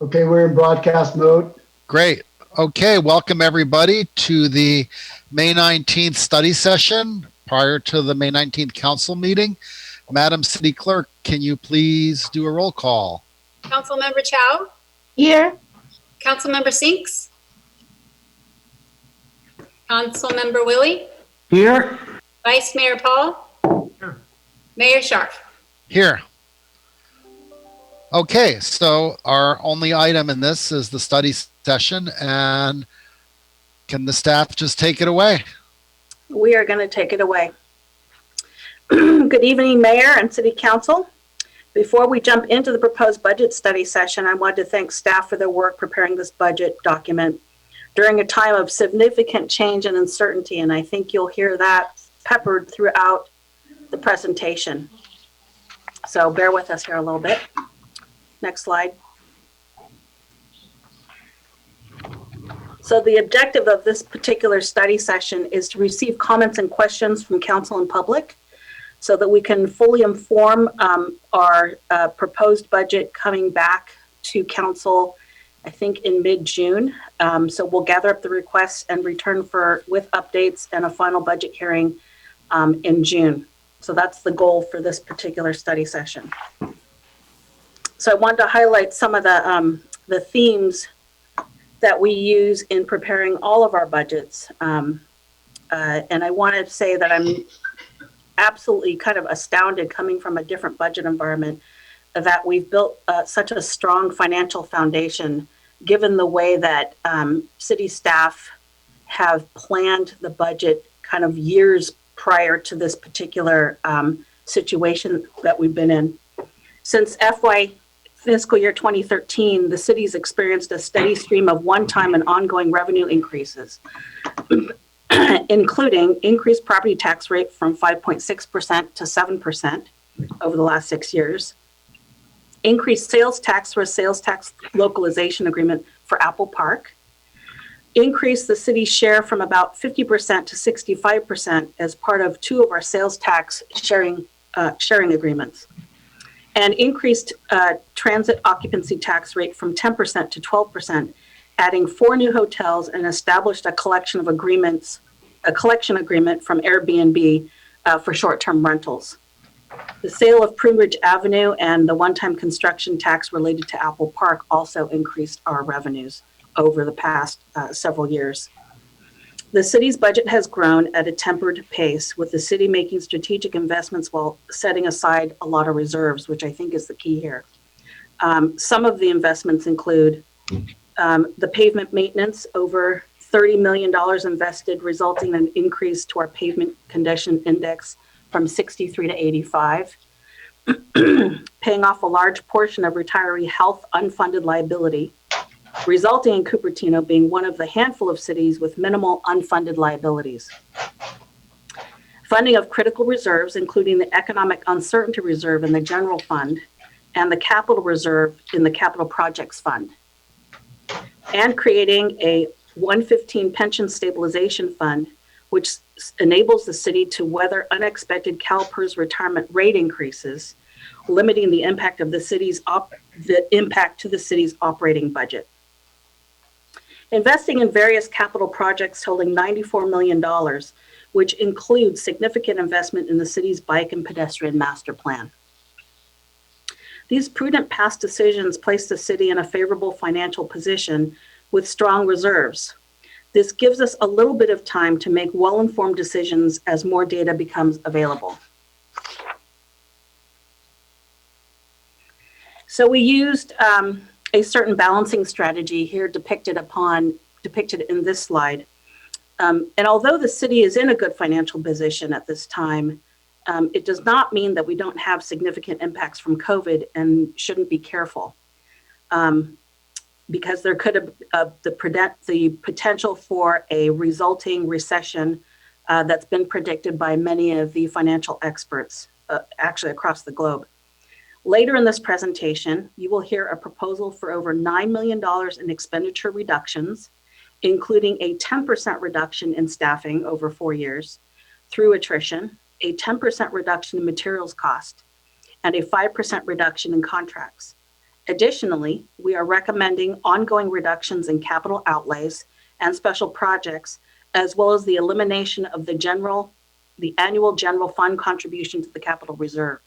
Okay, we're in broadcast mode. Great. Okay, welcome everybody to the May 19th study session prior to the May 19th council meeting. Madam City Clerk, can you please do a roll call? Councilmember Chow? Here. Councilmember Sinks? Councilmember Willie? Here. Vice Mayor Paul? Here. Mayor Scharf? Here. Okay, so our only item in this is the study session, and can the staff just take it away? We are going to take it away. Good evening, Mayor and City Council. Before we jump into the proposed budget study session, I wanted to thank staff for their work preparing this budget document during a time of significant change and uncertainty, and I think you'll hear that peppered throughout the presentation. So bear with us here a little bit. Next slide. So the objective of this particular study session is to receive comments and questions from council and public so that we can fully inform our proposed budget coming back to council, I think in mid-June. So we'll gather up the requests and return with updates and a final budget hearing in June. So that's the goal for this particular study session. So I wanted to highlight some of the themes that we use in preparing all of our budgets. And I want to say that I'm absolutely kind of astounded coming from a different budget environment that we've built such a strong financial foundation, given the way that city staff have planned the budget kind of years prior to this particular situation that we've been in. Since fiscal year 2013, the city's experienced a steady stream of one-time and ongoing revenue increases, including increased property tax rate from 5.6% to 7% over the last 6 years, increased sales tax for a sales tax localization agreement for Apple Park, increased the city's share from about 50% to 65% as part of 2 of our sales tax sharing agreements, and increased transit occupancy tax rate from 10% to 12%, adding 4 new hotels and established a collection agreement from Airbnb for short-term rentals. The sale of Primridge Avenue and the one-time construction tax related to Apple Park also increased our revenues over the past several years. The city's budget has grown at a tempered pace, with the city making strategic investments while setting aside a lot of reserves, which I think is the key here. Some of the investments include the pavement maintenance, over $30 million invested, resulting in an increase to our pavement condition index from 63 to 85, paying off a large portion of retiree health unfunded liability, resulting in Cupertino being one of the handful of cities with minimal unfunded liabilities. Funding of critical reserves, including the Economic Uncertainty Reserve in the General Fund and the Capital Reserve in the Capital Projects Fund. And creating a 115 Pension Stabilization Fund, which enables the city to weather unexpected CalPERS retirement rate increases, limiting the impact of the impact to the city's operating budget. Investing in various capital projects totaling $94 million, which includes significant investment in the city's bike and pedestrian master plan. These prudent past decisions place the city in a favorable financial position with strong reserves. This gives us a little bit of time to make well-informed decisions as more data becomes available. So we used a certain balancing strategy here depicted in this slide. And although the city is in a good financial position at this time, it does not mean that we don't have significant impacts from COVID and shouldn't be careful. Because there could have the potential for a resulting recession that's been predicted by many of the financial experts, actually across the globe. Later in this presentation, you will hear a proposal for over $9 million in expenditure reductions, including a 10% reduction in staffing over 4 years through attrition, a 10% reduction in materials cost, and a 5% reduction in contracts, Additionally, we are recommending ongoing reductions in capital outlays and special projects, as well as the elimination of the annual general fund contribution to the capital reserve.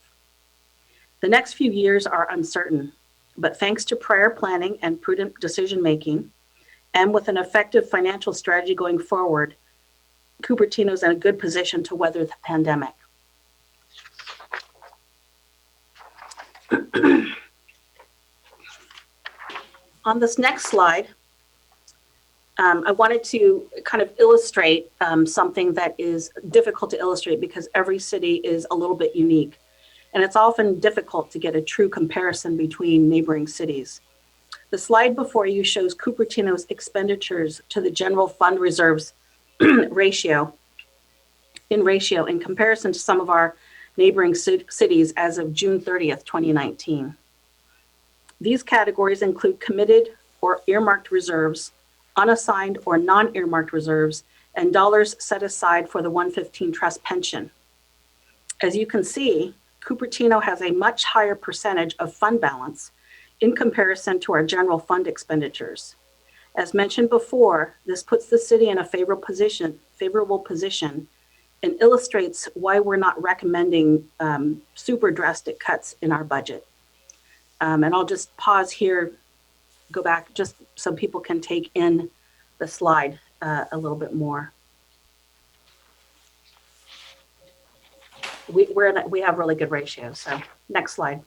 The next few years are uncertain, but thanks to prior planning and prudent decision-making, and with an effective financial strategy going forward, Cupertino is in a good position to weather the pandemic. On this next slide, I wanted to kind of illustrate something that is difficult to illustrate because every city is a little bit unique. And it's often difficult to get a true comparison between neighboring cities. The slide before you shows Cupertino's expenditures to the general fund reserves ratio in comparison to some of our neighboring cities as of June 30th, 2019. These categories include committed or earmarked reserves, unassigned or non-earmarked reserves, and dollars set aside for the 115 trust pension. As you can see, Cupertino has a much higher percentage of fund balance in comparison to our general fund expenditures. As mentioned before, this puts the city in a favorable position and illustrates why we're not recommending super drastic cuts in our budget. And I'll just pause here, go back just so people can take in the slide a little bit more. We have really good ratios. So next slide.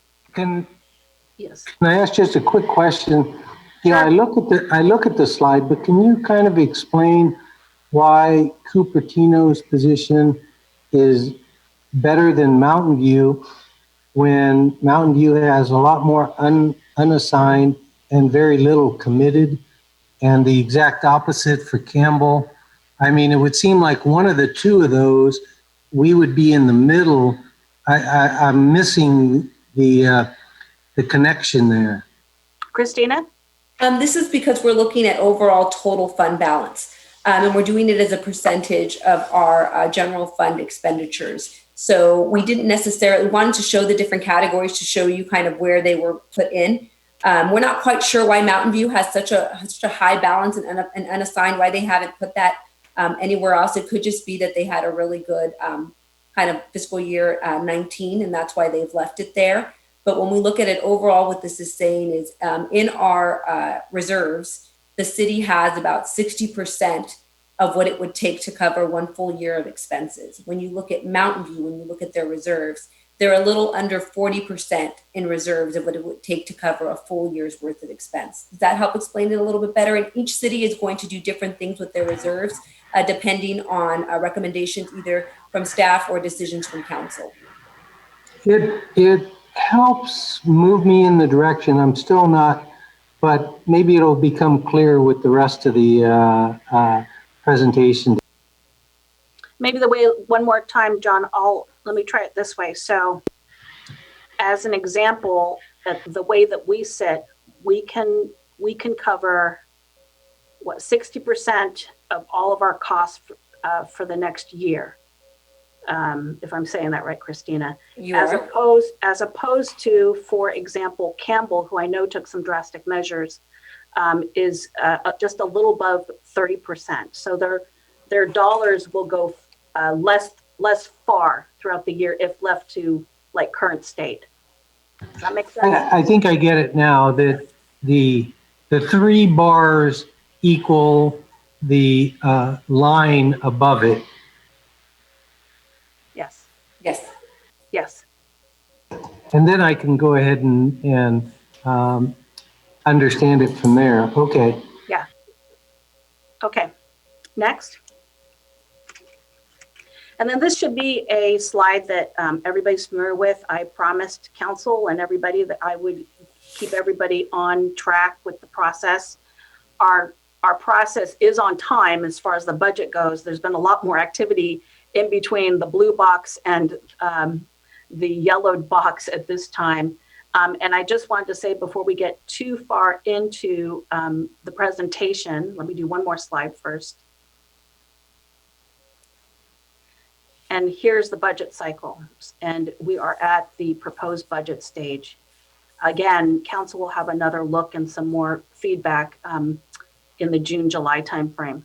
Yes. Can I ask just a quick question? Yeah, Sure. I look at the slide, but can you kind of explain why Cupertino's position is better than Mountain View when Mountain View has a lot more unassigned and very little committed, and the exact opposite for Campbell? I mean, it would seem like one of the two of those, we would be in the middle. I'm missing the connection there. Christina? This is because we're looking at overall total fund balance, and we're doing it as a percentage of our general fund expenditures. So we didn't necessarily wanted to show the different categories to show you kind of where they were put in. We're not quite sure why Mountain View has such a high balance and unassigned, why they haven't put that anywhere else. It could just be that they had a really good kind of fiscal year 19, and that's why they've left it there. But when we look at it overall, what this is saying is in our reserves, the city has about 60% of what it would take to cover one full year of expenses. When you look at Mountain View, when you look at their reserves, they're a little under 40% in reserves of what it would take to cover a full year's worth of expense. Does that help explain it a little bit better? And each city is going to do different things with their reserves, depending on recommendations either from staff or decisions from council. It helps move me in the direction. I'm still not, but maybe it'll become clear with the rest of the presentation. Maybe one more time, John, let me try it this way. So as an example, the way that we sit, we can cover 60% of all of our costs for the next year. If I'm saying that right, Christina. As opposed to, for example, Campbell, who I know took some drastic measures, is just a little above 30%. So their dollars will go less far throughout the year if left to like current state. Does that make sense? I think I get it now, that the 3 bars equal the line above it. Yes. Yes. Yes. And then I can go ahead and understand it from there. Okay. Yeah. Okay. Next. And then this should be a slide that everybody's familiar with. I promised council and everybody that I would keep everybody on track with the process. Our process is on time as far as the budget goes. There's been a lot more activity in between the blue box and the yellowed box at this time. And I just wanted to say before we get too far into the presentation, let me do one more slide first. And here's the budget cycle. And we are at the proposed budget stage. again, council will have another look and some more feedback in the June, July timeframe.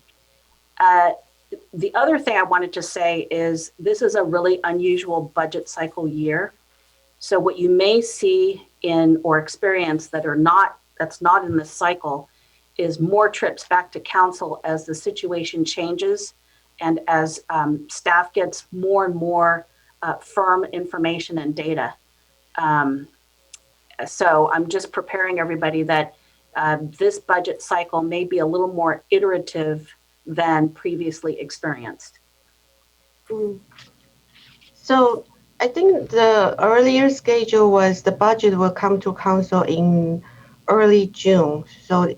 The other thing I wanted to say is this is a really unusual budget cycle year. So what you may see in or experience that's not in this cycle is more trips back to council as the situation changes and as staff gets more and more firm information and data. So I'm just preparing everybody that this budget cycle may be a little more iterative than previously experienced. So I think the earlier schedule was the budget will come to council in early June. So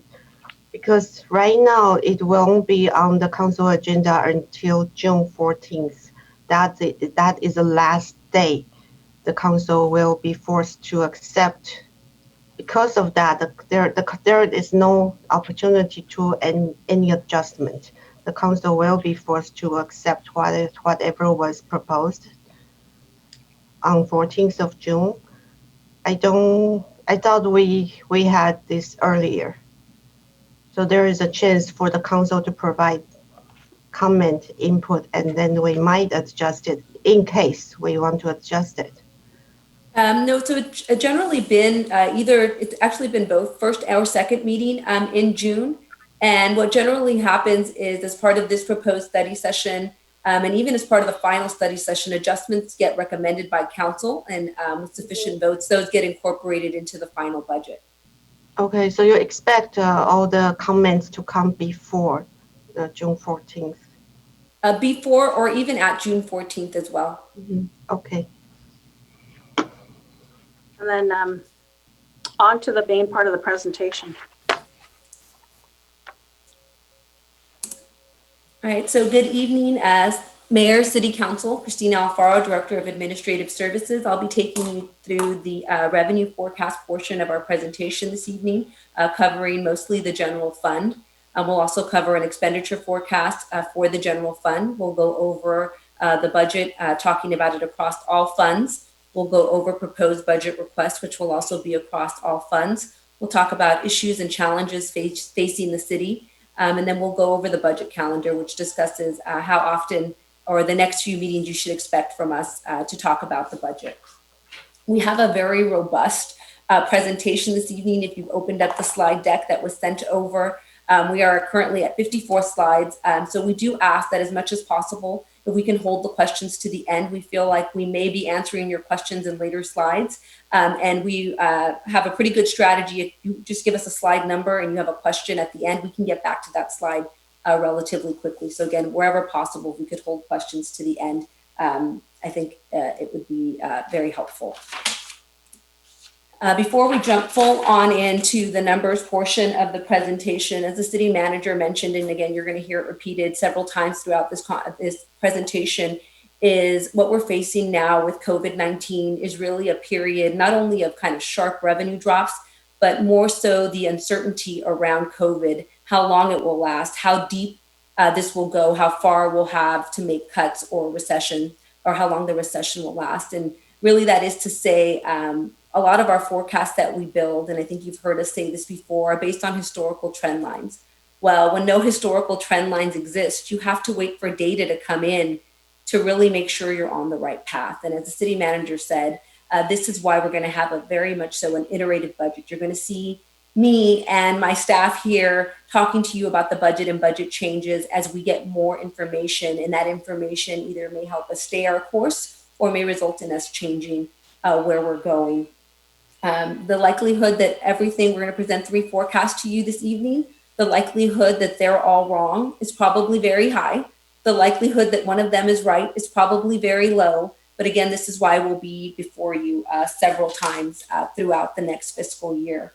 because right now it won't be on the council agenda until June 14th. That is the last day the council will be forced to accept. Because of that, there is no opportunity to any adjustment. The council will be forced to accept whatever was proposed on 14th of June. I thought we had this earlier. So there is a chance for the council to provide comment, input, and then we might adjust it in case we want to adjust it. No, so it's generally been it's actually been both first or second meeting in June. And what generally happens is as part of this proposed study session, and even as part of the final study session, adjustments get recommended by council and with sufficient votes, those get incorporated into the final budget. Okay, so you expect all the comments to come before June 14th? Before or even at June 14th as well. Mm-hmm. Okay. And then on to the main part of the presentation. All right, so good evening as Mayor, City Council, Christina Alfaro, Director of Administrative Services. I'll be taking you through the revenue forecast portion of our presentation this evening, covering mostly the general fund. We'll also cover an expenditure forecast for the general fund. We'll go over the budget, talking about it across all funds. We'll go over proposed budget requests, which will also be across all funds. We'll talk about issues and challenges facing the city. And then we'll go over the budget calendar, which discusses how often or the next few meetings you should expect from us to talk about the budget. We have a very robust presentation this evening. If you've opened up the slide deck that was sent over, we are currently at 54 slides. So we do ask that as much as possible, if we can hold the questions to the end. We feel like we may be answering your questions in later slides. And we have a pretty good strategy. If you just give us a slide number and you have a question at the end, we can get back to that slide relatively quickly. So again, wherever possible, if we could hold questions to the end, I think it would be very helpful. Before we jump full on into the numbers portion of the presentation, as the city manager mentioned, and again, you're going to hear it repeated several times throughout this presentation, is what we're facing now with COVID-19 is really a period not only of kind of sharp revenue drops, but more so the uncertainty around COVID, how long it will last, how deep this will go, how far we'll have to make cuts or recession, or how long the recession will last. And really that is to say, a lot of our forecasts that we build, and I think you've heard us say this before, are based on historical trend lines. Well, when no historical trend lines exist, you have to wait for data to come in to really make sure you're on the right path. And as the city manager said, this is why we're going to have a very much so an iterative budget. You're going to see me and my staff here talking to you about the budget and budget changes as we get more information, and that information either may help us stay our course or may result in us changing where we're going. The likelihood that everything we're going to present 3 forecasts to you this evening, the likelihood that they're all wrong is probably very high. The likelihood that one of them is right is probably very low. But again, this is why we'll be before you several times throughout the next fiscal year.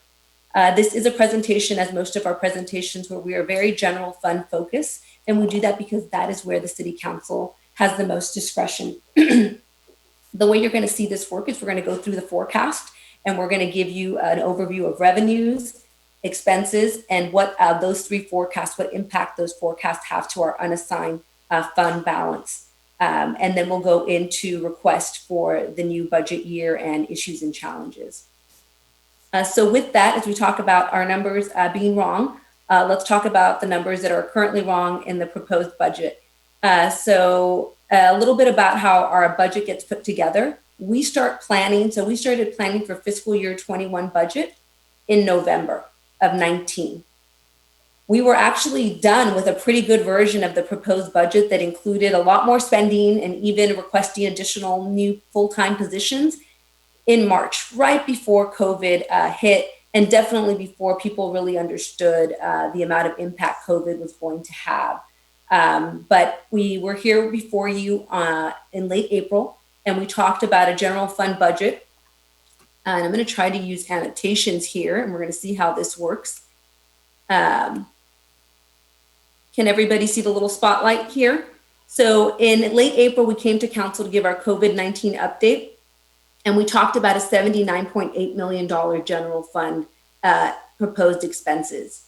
This is a presentation, as most of our presentations, where we are very general fund focused. And we do that because that is where the city council has the most discretion. The way you're going to see this work is we're going to go through the forecast, and we're going to give you an overview of revenues, expenses, and what those 3 forecasts, what impact those forecasts have to our unassigned fund balance. And then we'll go into request for the new budget year and issues and challenges. So with that, as we talk about our numbers being wrong, let's talk about the numbers that are currently wrong in the proposed budget. So a little bit about how our budget gets put together. We started planning for fiscal year 21 budget in November of 19. We were actually done with a pretty good version of the proposed budget that included a lot more spending and even requesting additional new full-time positions in March, right before COVID hit, and definitely before people really understood the amount of impact COVID was going to have. But we were here before you in late April, and we talked about a general fund budget. And I'm going to try to use annotations here, and we're going to see how this works. Can everybody see the little spotlight here? So in late April, we came to council to give our COVID-19 update, and we talked about a $79.8 million general fund proposed expenses.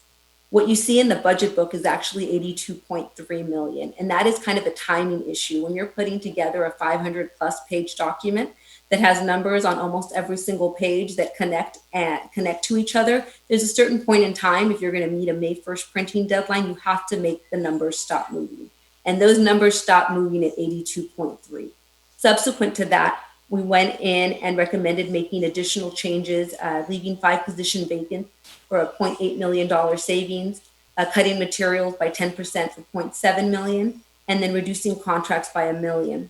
What you see in the budget book is actually $82.3 million, and that is kind of a timing issue. When you're putting together a 500+ page document that has numbers on almost every single page that connect to each other, there's a certain point in time, if you're going to meet a May 1st printing deadline, you have to make the numbers stop moving. And those numbers stopped moving at 82.3. Subsequent to that, we went in and recommended making additional changes, leaving 5 positions vacant for a $0.8 million savings, cutting materials by 10% for $0.7 million, and then reducing contracts by $1 million,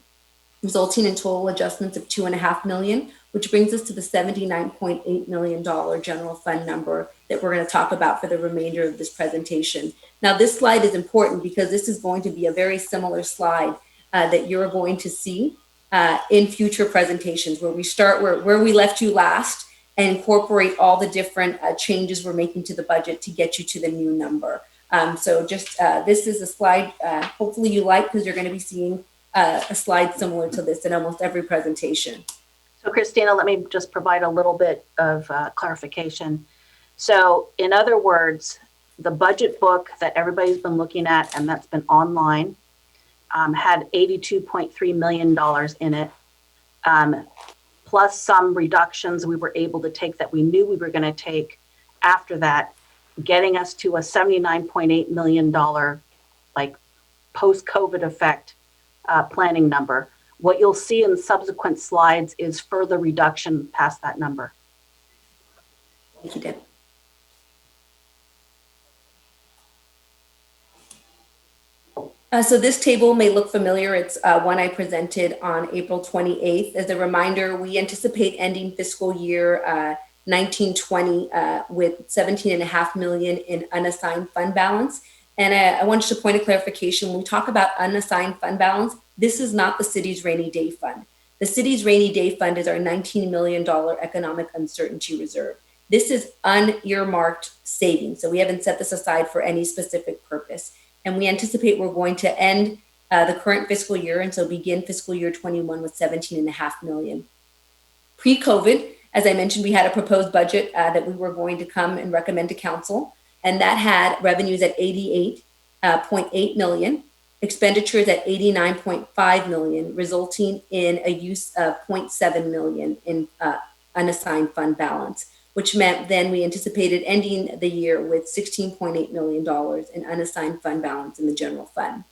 resulting in total adjustments of $2.5 million, which brings us to the $79.8 million general fund number that we're going to talk about for the remainder of this presentation. Now, this slide is important because this is going to be a very similar slide that you're going to see in future presentations, where we start where we left you last and incorporate all the different changes we're making to the budget to get you to the new number. So just this is a slide hopefully you like, because you're going to be seeing a slide similar to this in almost every presentation. So Christina, let me just provide a little bit of clarification. So in other words, the budget book that everybody's been looking at and that's been online had $82.3 million in it, plus some reductions we were able to take that we knew we were going to take after that, getting us to a $79.8 million like post-COVID effect planning number. What you'll see in subsequent slides is further reduction past that number. Thank you, Deb. So this table may look familiar. It's one I presented on April 28th. As a reminder, we anticipate ending fiscal year 1920 with $17.5 million in unassigned fund balance. And I wanted to point a clarification. When we talk about unassigned fund balance, this is not the city's rainy day fund. The city's rainy day fund is our $19 million economic uncertainty reserve. This is unearmarked savings. So we haven't set this aside for any specific purpose. And we anticipate we're going to end the current fiscal year, and so begin fiscal year 21 with $17.5 million. Pre-COVID, as I mentioned, we had a proposed budget that we were going to come and recommend to council, and that had revenues at $88.8 million, expenditures at $89.5 million, resulting in a use of $0.7 million in unassigned fund balance, which meant then we anticipated ending the year with $16.8 million in unassigned fund balance in the general fund.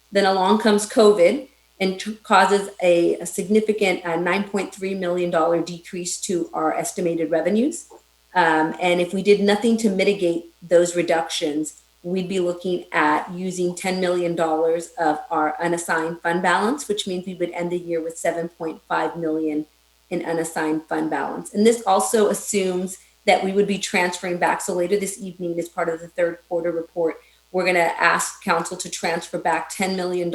Then along comes COVID and causes a significant $9.3 million decrease to our estimated revenues. And if we did nothing to mitigate those reductions, we'd be looking at using $10 million of our unassigned fund balance, which means we would end the year with $7.5 million in unassigned fund balance. And this also assumes that we would be transferring back. So later this evening, as part of the third quarter report, we're going to ask council to transfer back $10 million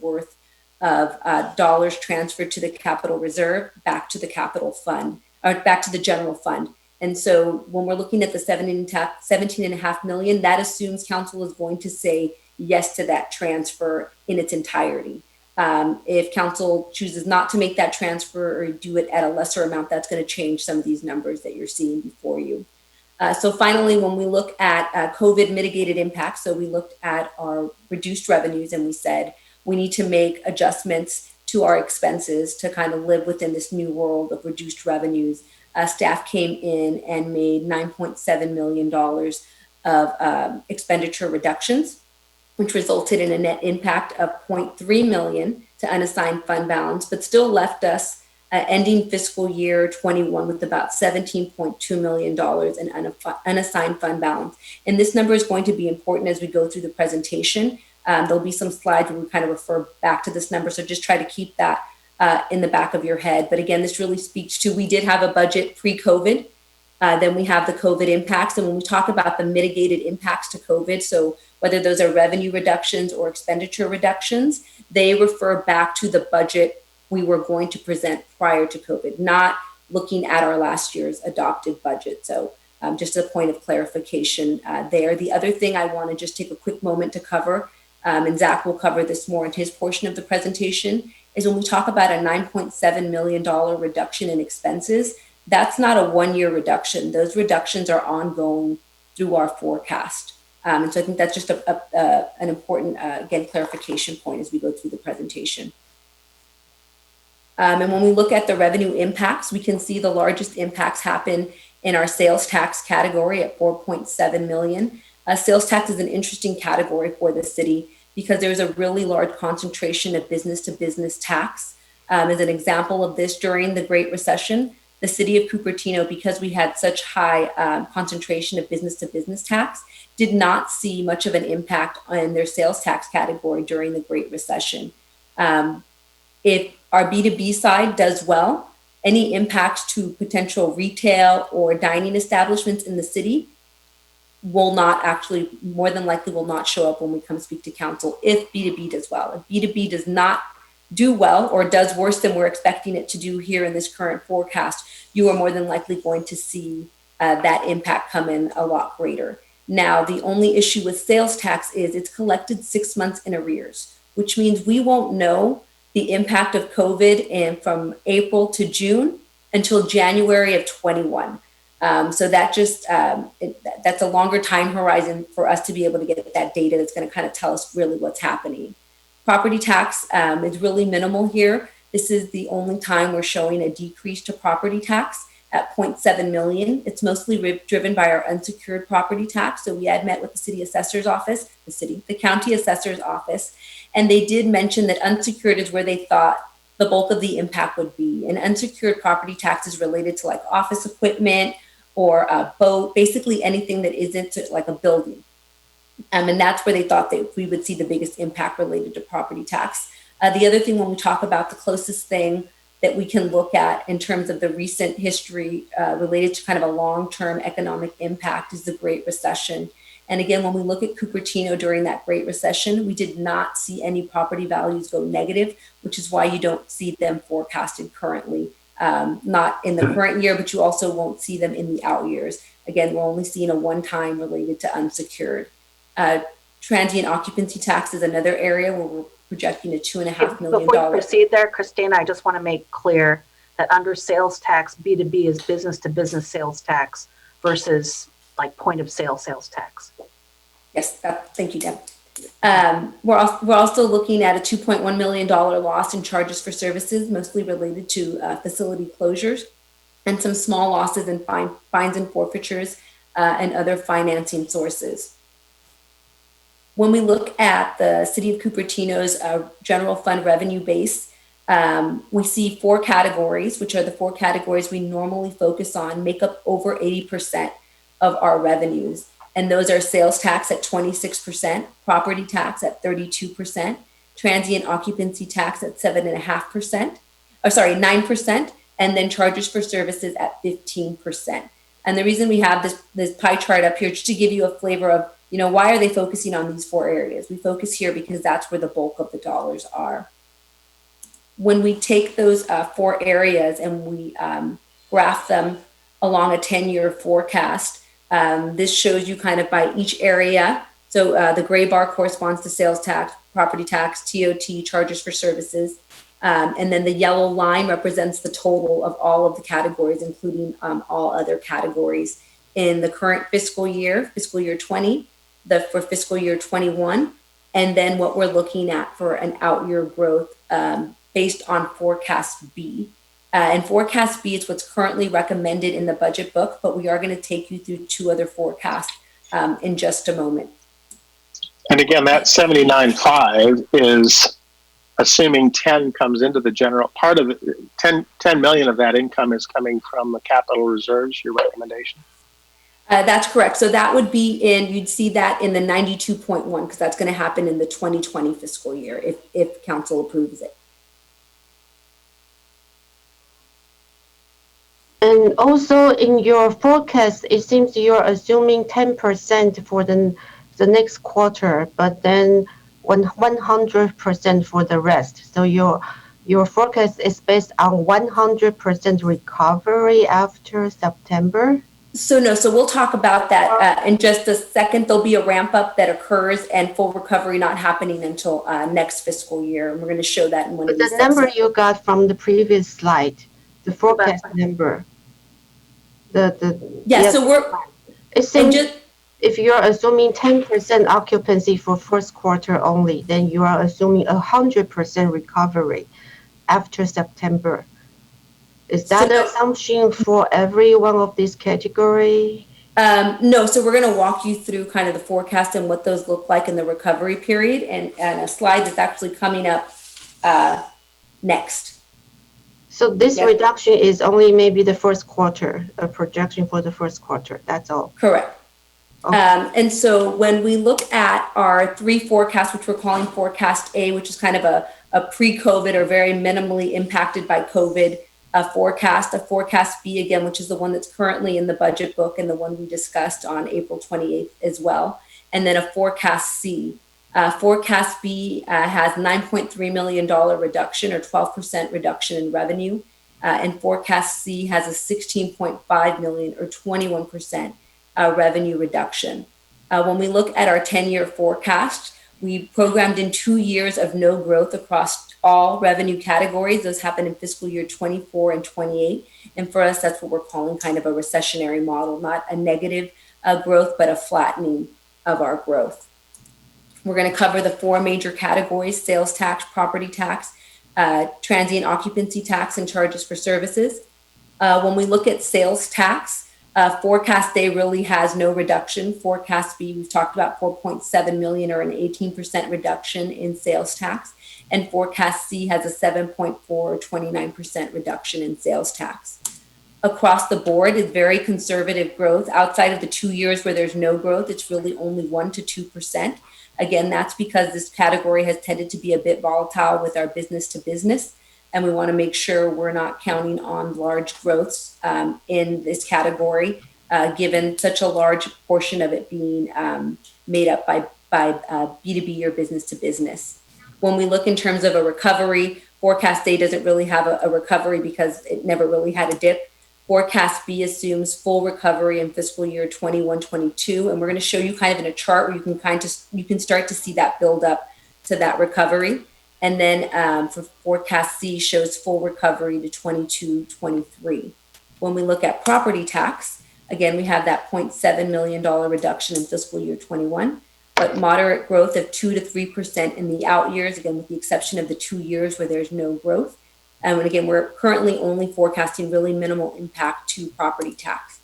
worth of dollars transferred to the capital reserve back to the capital fund, or back to the general fund. And so when we're looking at the $17.5 million, that assumes council is going to say yes to that transfer in its entirety. If council chooses not to make that transfer or do it at a lesser amount, that's going to change some of these numbers that you're seeing before you. So finally, when we look at COVID mitigated impacts, so we looked at our reduced revenues and we said we need to make adjustments to our expenses to kind of live within this new world of reduced revenues. staff came in and made $9.7 million of expenditure reductions, which resulted in a net impact of $0.3 million to unassigned fund balance, but still left us ending fiscal year 21 with about $17.2 million in unassigned fund balance. And this number is going to be important as we go through the presentation. There'll be some slides where we kind of refer back to this number, so just try to keep that in the back of your head. But again, this really speaks to, we did have a budget pre-COVID, then we have the COVID impacts. And when we talk about the mitigated impacts to COVID, so whether those are revenue reductions or expenditure reductions, they refer back to the budget we were going to present prior to COVID, not looking at our last year's adopted budget. So just a point of clarification there. The other thing I want to just take a quick moment to cover, and Zach will cover this more in his portion of the presentation, is when we talk about a $9.7 million reduction in expenses, that's not a one-year reduction. Those reductions are ongoing through our forecast. And so I think that's just an important, again, clarification point as we go through the presentation. And when we look at the revenue impacts, we can see the largest impacts happen in our sales tax category at $4.7 million. Sales tax is an interesting category for the city because there's a really large concentration of business-to-business tax. As an example of this, during the Great Recession, the city of Cupertino, because we had such high concentration of business-to-business tax, did not see much of an impact on their sales tax category during the Great Recession. If our B2B side does well, any impacts to potential retail or dining establishments in the city will not actually, more than likely will not show up when we come speak to council if B2B does well. If B2B does not do well or does worse than we're expecting it to do here in this current forecast, you are more than likely going to see that impact come in a lot greater. Now, the only issue with sales tax is it's collected 6 months in arrears, which means we won't know the impact of COVID and from April to June until January of 21. So that just, that's a longer time horizon for us to be able to get that data that's going to kind of tell us really what's happening. Property tax is really minimal here. This is the only time we're showing a decrease to property tax at 0.7 million. It's mostly driven by our unsecured property tax. So we had met with the city assessor's office, the county assessor's office, and they did mention that unsecured is where they thought the bulk of the impact would be. And unsecured property tax is related to like office equipment or a boat, basically anything that isn't like a building. And that's where they thought that we would see the biggest impact related to property tax. The other thing, when we talk about the closest thing that we can look at in terms of the recent history related to kind of a long-term economic impact, is the Great Recession. And again, when we look at Cupertino during that Great Recession, we did not see any property values go negative, which is why you don't see them forecasted currently, not in the current year, but you also won't see them in the out years. Again, we're only seeing a one-time related to unsecured. Transient occupancy tax is another area where we're projecting a $2.5 million. Before you proceed there, Christina, I just want to make clear that under sales tax, B2B is business-to-business sales tax versus like point of sale sales tax. Yes, thank you, Deb. We're also looking at a $2.1 million loss in charges for services, mostly related to facility closures, and some small losses in fines and forfeitures and other financing sources. When we look at the City of Cupertino's general fund revenue base, we see 4 categories, which are the 4 categories we normally focus on, make up over 80% of our revenues. And those are sales tax at 26%, property tax at 32%, transient occupancy tax at 9%, and then charges for services at 15%. And the reason we have this pie chart up here, just to give you a flavor of, why are they focusing on these 4 areas? We focus here because that's where the bulk of the dollars are. When we take those 4 areas and we graph them along a 10-year forecast, this shows you kind of by each area. So the gray bar corresponds to sales tax, property tax, TOT, charges for services. And then the yellow line represents the total of all of the categories, including all other categories in the current fiscal year 20, for fiscal year 21, and then what we're looking at for an out year growth based on forecast B. And forecast B is what's currently recommended in the budget book, but we are going to take you through two other forecasts in just a moment. And again, that 79.5 is assuming 10 comes into the general part of it. 10 million of that income is coming from the capital reserves, your recommendation? That's correct. So that would be you'd see that in the 92.1, because that's going to happen in the 2020 fiscal year if council approves it. And also in your forecast, it seems you're assuming 10% for the next quarter, but then 100% for the rest. So your forecast is based on 100% recovery after September? So we'll talk about that in just a second. There'll be a ramp up that occurs and full recovery not happening until next fiscal year. And we're going to show that in one of these. The number you got from the previous slide, the forecast number. So it seems if you're assuming 10% occupancy for first quarter only, then you are assuming 100% recovery after September. Is that an assumption for every one of these categories? No, so we're going to walk you through kind of the forecast and what those look like in the recovery period, and a slide that's actually coming up next. So this reduction is only maybe the first quarter, a projection for the first quarter. That's all. Correct. Okay. And so when we look at our three forecasts, which we're calling forecast A, which is kind of a pre-COVID or very minimally impacted by COVID forecast, a forecast B again, which is the one that's currently in the budget book and the one we discussed on April 28th as well, and then a forecast C. Forecast B has $9.3 million reduction or 12% reduction in revenue, and forecast C has a $16.5 million or 21% revenue reduction. When we look at our 10-year forecast, we programmed in 2 years of no growth across all revenue categories. Those happen in fiscal year 24 and 28. And for us, that's what we're calling kind of a recessionary model, not a negative growth, but a flattening of our growth. We're going to cover the four major categories: sales tax, property tax, transient occupancy tax, and charges for services. When we look at sales tax, forecast A really has no reduction. Forecast B, we've talked about 4.7 million or an 18% reduction in sales tax. And forecast C has a 7.4 or 29% reduction in sales tax. Across the board is very conservative growth. Outside of the 2 years where there's no growth, it's really only 1 to 2%. Again, that's because this category has tended to be a bit volatile with our business to business. And we want to make sure we're not counting on large growths in this category, given such a large portion of it being made up by B2B or business to business. When we look in terms of a recovery, forecast A doesn't really have a recovery because it never really had a dip. Forecast B assumes full recovery in fiscal year 21-22, and we're going to show you kind of in a chart where you can start to see that build up to that recovery. And then for forecast C shows full recovery to 22-23. When we look at property tax, again, we have that $0.7 million reduction in fiscal year 21, but moderate growth of 2 to 3% in the out years, again, with the exception of the 2 years where there's no growth. And again, we're currently only forecasting really minimal impact to property tax.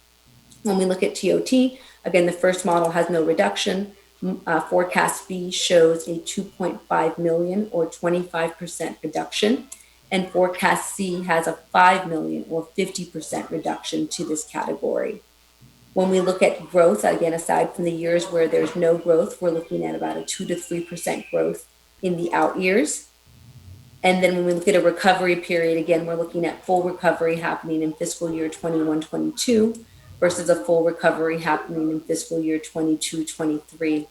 When we look at TOT, again, the first model has no reduction. Forecast B shows a 2.5 million or 25% reduction, and forecast C has a 5 million or 50% reduction to this category. When we look at growth, again, aside from the years where there's no growth, we're looking at about a 2 to 3% growth in the out years. And then when we look at a recovery period, again, we're looking at full recovery happening in fiscal year 21-22 versus a full recovery happening in fiscal year 22-23.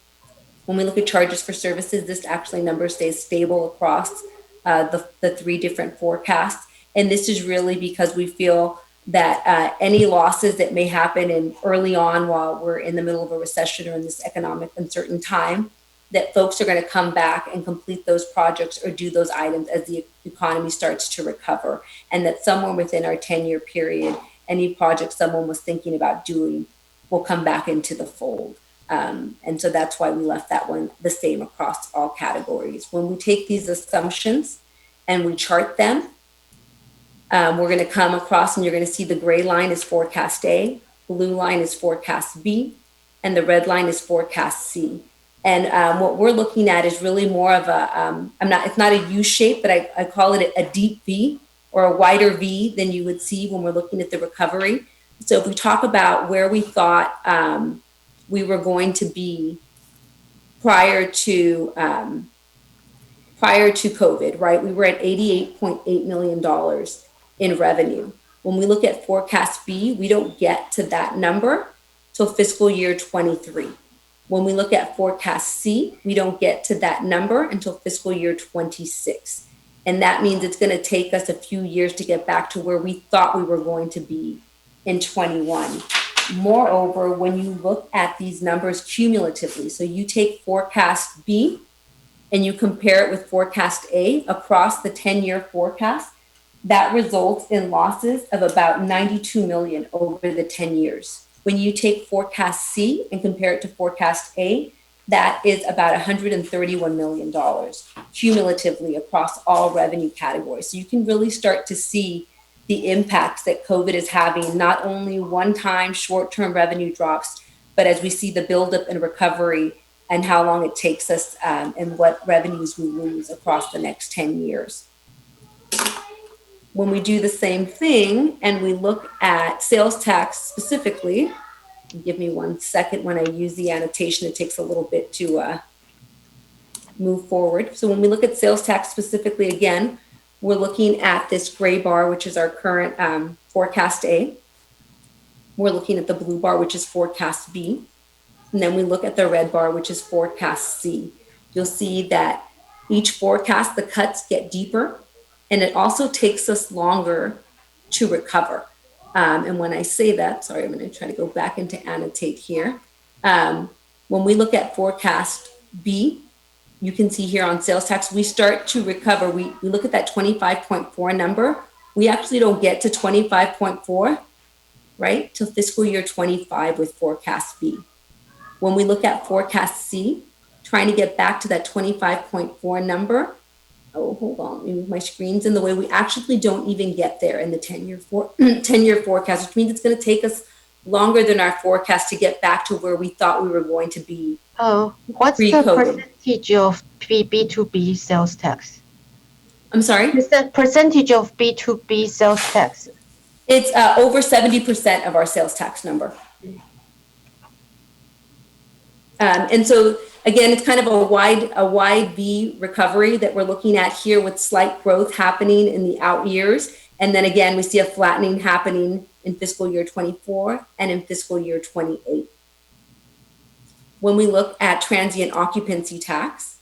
When we look at charges for services, this actually number stays stable across the three different forecasts. And this is really because we feel that any losses that may happen in early on while we're in the middle of a recession or in this economic uncertain time, that folks are going to come back and complete those projects or do those items as the economy starts to recover. And that somewhere within our 10-year period, any project someone was thinking about doing will come back into the fold. And so that's why we left that one the same across all categories. When we take these assumptions and we chart them, We're going to come across and you're going to see the gray line is forecast A, blue line is forecast B, and the red line is forecast C. And what we're looking at is really more of a, it's not a U shape, but I call it a deep V or a wider V than you would see when we're looking at the recovery. So if we talk about where we thought we were going to be prior to COVID, right? We were at $88.8 million in revenue. When we look at forecast B, we don't get to that number till fiscal year 23. When we look at forecast C, we don't get to that number until fiscal year 26. And that means it's going to take us a few years to get back to where we thought we were going to be in 21. Moreover, when you look at these numbers cumulatively, so you take forecast B and you compare it with forecast A across the 10-year forecast, that results in losses of about 92 million over the 10 years. When you take forecast C and compare it to forecast A, that is about $131 million cumulatively across all revenue categories. So you can really start to see the impacts that COVID is having, not only one-time short-term revenue drops, but as we see the buildup and recovery and how long it takes us and what revenues we lose across the next 10 years. When we do the same thing and we look at sales tax specifically, give me 1 second when I use the annotation, it takes a little bit to move forward. So when we look at sales tax specifically, again, we're looking at this gray bar, which is our current forecast A. We're looking at the blue bar, which is forecast B. And then we look at the red bar, which is forecast C. You'll see that each forecast, the cuts get deeper, and it also takes us longer to recover. And when I say that, sorry, I'm going to try to go back into annotate here. When we look at forecast B, you can see here on sales tax, we start to recover. We look at that 25.4 number. We actually don't get to 25.4, right, till fiscal year 25 with forecast B. When we look at forecast C, trying to get back to that 25.4 number, oh, hold on, my screen's in the way. We actually don't even get there in the 10-year 10-year forecast, which means it's going to take us longer than our forecast to get back to where we thought we were going to be. What's the percentage of B2B sales tax? I'm sorry? What's the percentage of B2B sales tax? It's over 70% of our sales tax number. And so again, it's kind of a wide V recovery that we're looking at here with slight growth happening in the out years. And then again, we see a flattening happening in fiscal year 24 and in fiscal year 28. When we look at transient occupancy tax,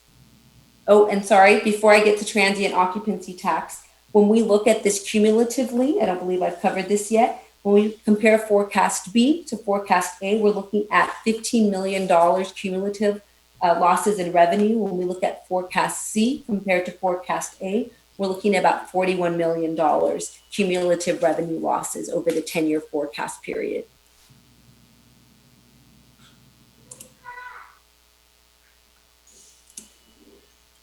oh, and sorry, before I get to transient occupancy tax, when we look at this cumulatively, I don't believe I've covered this yet, when we compare forecast B to forecast A, we're looking at $15 million cumulative losses in revenue. When we look at forecast C compared to forecast A, we're looking at about $41 million cumulative revenue losses over the 10-year forecast period.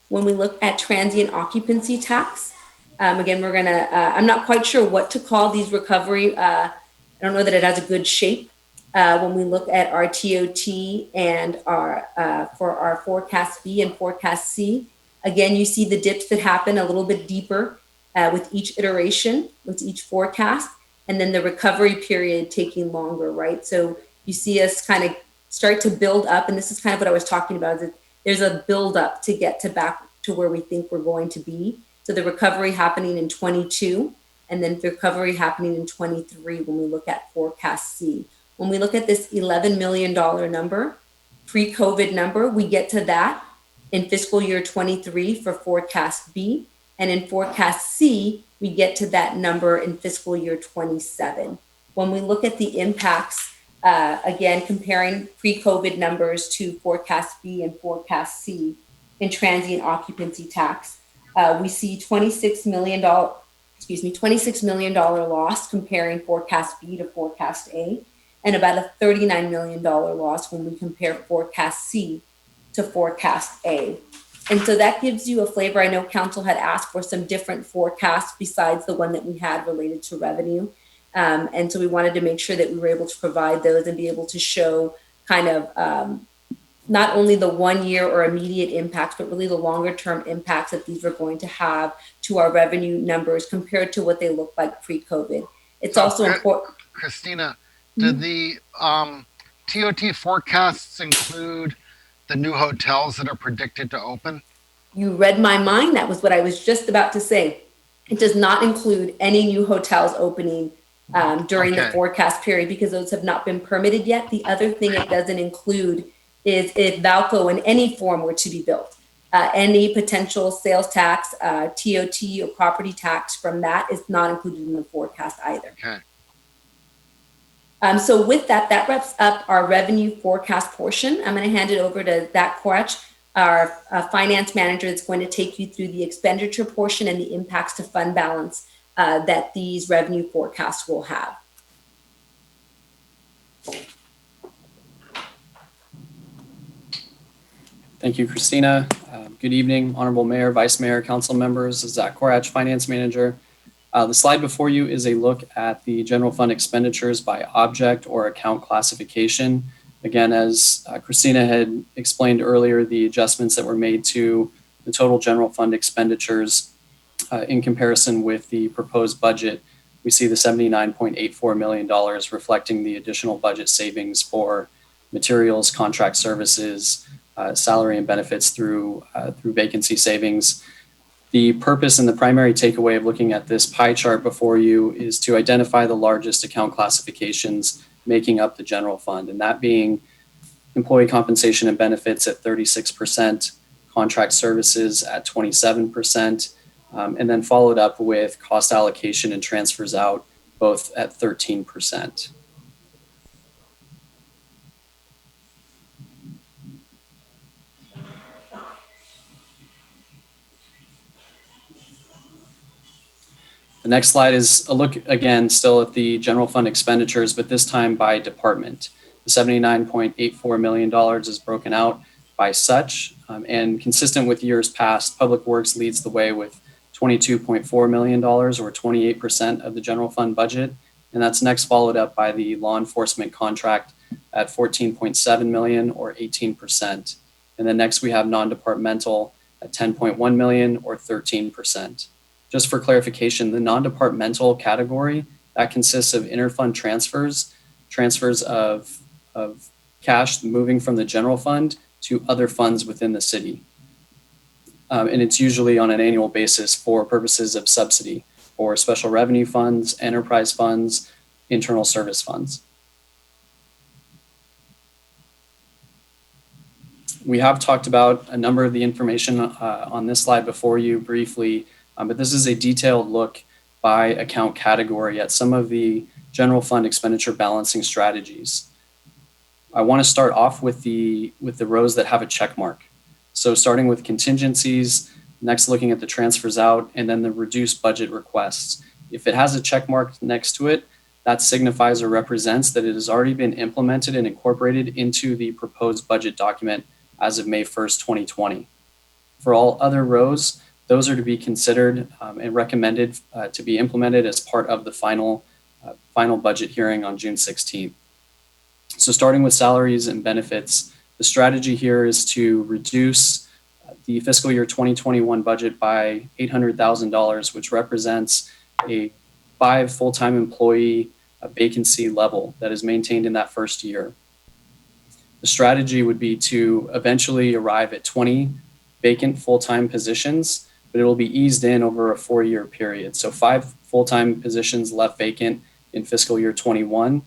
When we look at transient occupancy tax, again, we're gonna, I'm not quite sure what to call these recovery. I don't know that it has a good shape. When we look at our TOT and our for our forecast B and forecast C, again, you see the dips that happen a little bit deeper with each iteration, with each forecast, and then the recovery period taking longer, right? So you see us kind of start to build up, and this is kind of what I was talking about, is that there's a build up to get to back to where we think we're going to be. So the recovery happening in 22, and then the recovery happening in 23 when we look at forecast C. When we look at this $11 million number, pre-COVID number, we get to that in fiscal year 23 for forecast B. And in forecast C, we get to that number in fiscal year 27. When we look at the impacts, again, comparing pre-COVID numbers to forecast B and forecast C in transient occupancy tax, we see $26 million loss comparing forecast B to forecast A, and about a $39 million loss when we compare forecast C to forecast A. And so that gives you a flavor. I know council had asked for some different forecasts besides the one that we had related to revenue. And so we wanted to make sure that we were able to provide those and be able to show kind of not only the 1 year or immediate impacts, but really the longer term impacts that these are going to have to our revenue numbers compared to what they look like pre-COVID. It's So, also important. Christina, did the TOT forecasts include the new hotels that are predicted to open? You read my mind. That was what I was just about to say. It does not include any new hotels opening during the forecast period because those have not been permitted yet. The other thing it doesn't include is if Valco in any form were to be built. Any potential sales tax, TOT or property tax from that is not included in the forecast either. Okay. So with that, that wraps up our revenue forecast portion. I'm going to hand it over to Zach Korach, our finance manager, that's going to take you through the expenditure portion and the impacts to fund balance that these revenue forecasts will have. Thank you, Christina. Good evening, Honorable Mayor, Vice Mayor, Council members. Zach Korach, Finance Manager. The slide before you is a look at the general fund expenditures by object or account classification. Again, as Christina had explained earlier, the adjustments that were made to the total general fund expenditures in comparison with the proposed budget, we see the $79.84 million reflecting the additional budget savings for materials, contract services, salary and benefits through vacancy savings. The purpose and the primary takeaway of looking at this pie chart before you is to identify the largest account classifications making up the general fund, and that being employee compensation and benefits at 36%, contract services at 27%, and then followed up with cost allocation and transfers out, both at 13%. The next slide is a look again still at the general fund expenditures, but this time by department. The $79.84 million is broken out by such, and consistent with years past, Public Works leads the way with $22.4 million or 28% of the general fund budget. And that's next followed up by the law enforcement contract at $14.7 million or 18%. And then next we have non-departmental at $10.1 million or 13%. Just for clarification, the non-departmental category, that consists of interfund transfers of cash moving from the general fund to other funds within the city. And it's usually on an annual basis for purposes of subsidy or special revenue funds, enterprise funds, internal service funds. We have talked about a number of the information on this slide before you briefly, but this is a detailed look by account category at some of the general fund expenditure balancing strategies. I want to start off with the rows that have a check mark. So starting with contingencies, next looking at the transfers out, and then the reduced budget requests. If it has a check mark next to it, that signifies or represents that it has already been implemented and incorporated into the proposed budget document as of May 1st, 2020. For all other rows, those are to be considered and recommended to be implemented as part of the final budget hearing on June 16th. So starting with salaries and benefits, the strategy here is to reduce the fiscal year 2021 budget by $800,000, which represents a 5 full-time employee vacancy level that is maintained in that first year. The strategy would be to eventually arrive at 20 vacant full-time positions, but it will be eased in over a 4-year period. So 5 full-time positions left vacant in fiscal year 21,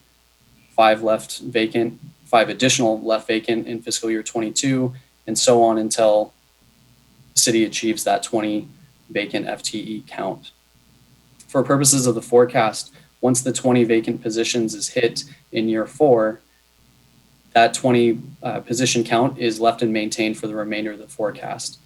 5 additional left vacant in fiscal year 22, and so on until the city achieves that 20 vacant FTE count. For purposes of the forecast, once the 20 vacant positions is hit in year 4, that 20 position count is left and maintained for the remainder of the forecast.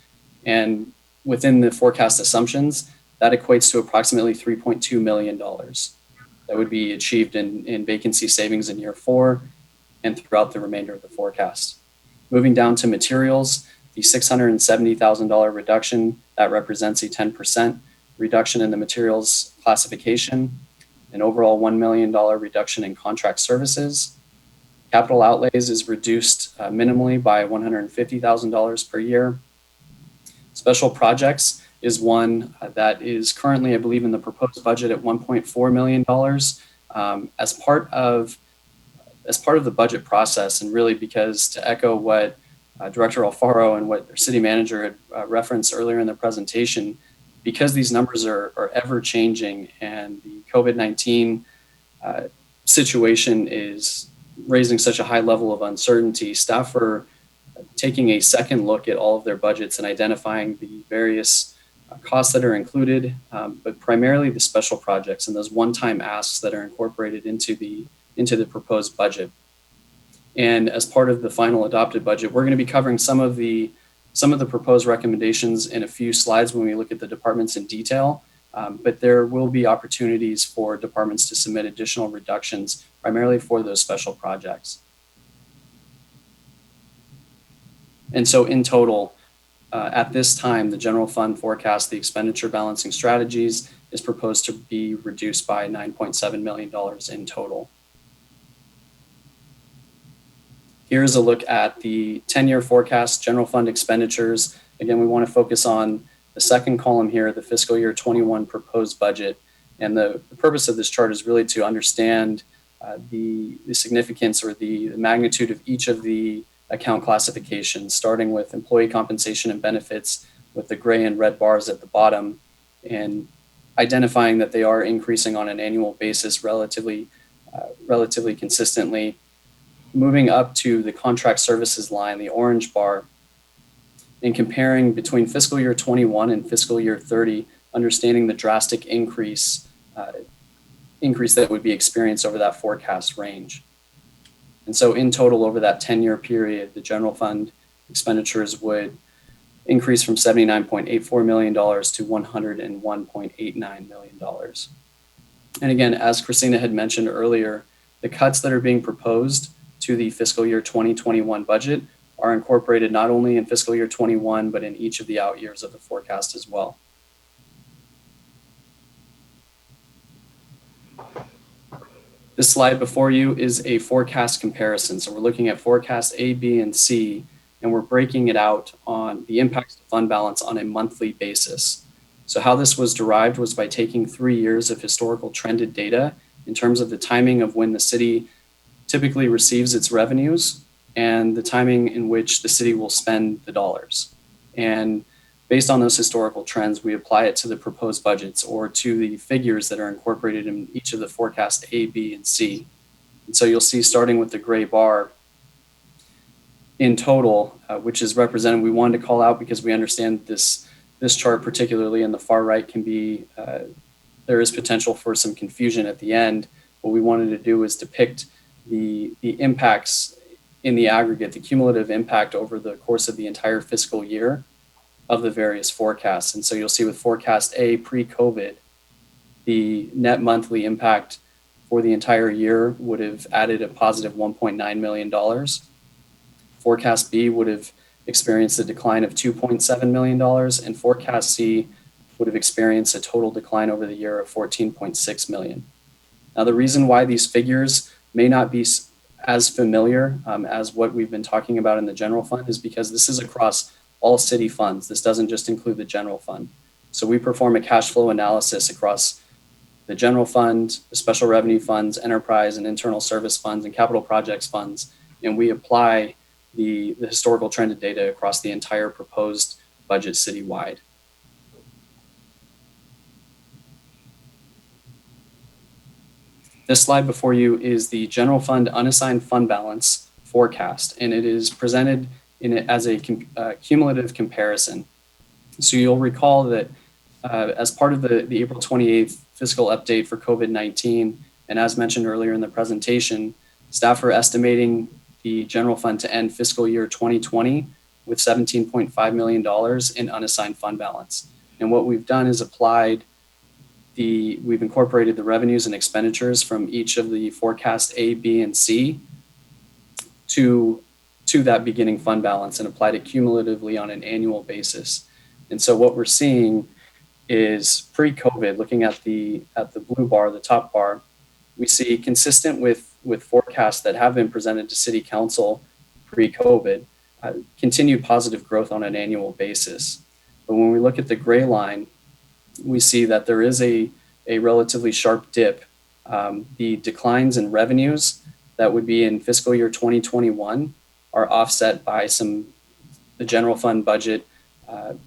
And within the forecast assumptions, that equates to approximately $3.2 million that would be achieved in vacancy savings in year 4 and throughout the remainder of the forecast. Moving down to materials, The $670,000 reduction, that represents a 10% reduction in the materials classification, an overall $1 million reduction in contract services. Capital outlays is reduced minimally by $150,000 per year. Special projects is one that is currently, I believe, in the proposed budget at $1.4 million. As part of the budget process, and really because to echo what Director Alfaro and what their city manager had referenced earlier in the presentation, because these numbers are ever changing and the COVID-19 situation is raising such a high level of uncertainty, staff are taking a second look at all of their budgets and identifying the various costs that are included, but primarily the special projects and those one-time asks that are incorporated into the proposed budget. And as part of the final adopted budget, we're going to be covering some of the proposed recommendations in a few slides when we look at the departments in detail. But there will be opportunities for departments to submit additional reductions, primarily for those special projects. And so in total, at this time, the general fund forecast, the expenditure balancing strategies is proposed to be reduced by $9.7 million in total. Here's a look at the 10-year forecast general fund expenditures. Again, we want to focus on the second column here, the fiscal year 21 proposed budget. And the purpose of this chart is really to understand the significance or the magnitude of each of the account classifications, starting with employee compensation and benefits with the gray and red bars at the bottom, and identifying that they are increasing on an annual basis relatively consistently. Moving up to the contract services line, the orange bar, and comparing between fiscal year 21 and fiscal year 30, understanding the drastic increase that would be experienced over that forecast range. And so in total, over that 10-year period, the general fund expenditures would increase from $79.84 million to $101.89 million. And again, as Christina had mentioned earlier, the cuts that are being proposed to the fiscal year 2021 budget are incorporated not only in fiscal year 21, but in each of the out years of the forecast as well. This slide before you is a forecast comparison. So we're looking at forecast A, B, and C, and we're breaking it out on the impacts to fund balance on a monthly basis. So how this was derived was by taking 3 years of historical trended data in terms of the timing of when the city typically receives its revenues and the timing in which the city will spend the dollars. And based on those historical trends, we apply it to the proposed budgets or to the figures that are incorporated in each of the forecast A, B, and C. And so you'll see, starting with the gray bar, in total, which is represented, we wanted to call out because we understand this chart, particularly in the far right, can be, there is potential for some confusion at the end. What we wanted to do is depict the impacts in the aggregate, the cumulative impact over the course of the entire fiscal year of the various forecasts. And so you'll see with forecast A pre-COVID, the net monthly impact for the entire year would have added a positive $1.9 million. Forecast B would have experienced a decline of $2.7 million, and forecast C would have experienced a total decline over the year of $14.6 million. Now, the reason why these figures may not be as familiar as what we've been talking about in the general fund is because this is across all city funds. This doesn't just include the general fund. So we perform a cash flow analysis across the general fund, the special revenue funds, enterprise and internal service funds, and capital projects funds, and we apply the historical trended data across the entire proposed budget citywide. This slide before you is the general fund unassigned fund balance forecast, and it is presented as a cumulative comparison. So you'll recall that as part of the April 28th fiscal update for COVID-19, and as mentioned earlier in the presentation, staff are estimating the general fund to end fiscal year 2020 with $17.5 million in unassigned fund balance. And what we've done is we've incorporated the revenues and expenditures from each of the forecast A, B, and C to to that beginning fund balance and applied it cumulatively on an annual basis. And so what we're seeing is pre-COVID, looking at the blue bar, the top bar, we see consistent with forecasts that have been presented to City Council pre-COVID, continued positive growth on an annual basis. But when we look at the gray line, we see that there is a relatively sharp dip. The declines in revenues that would be in fiscal year 2021 are offset by the general fund budget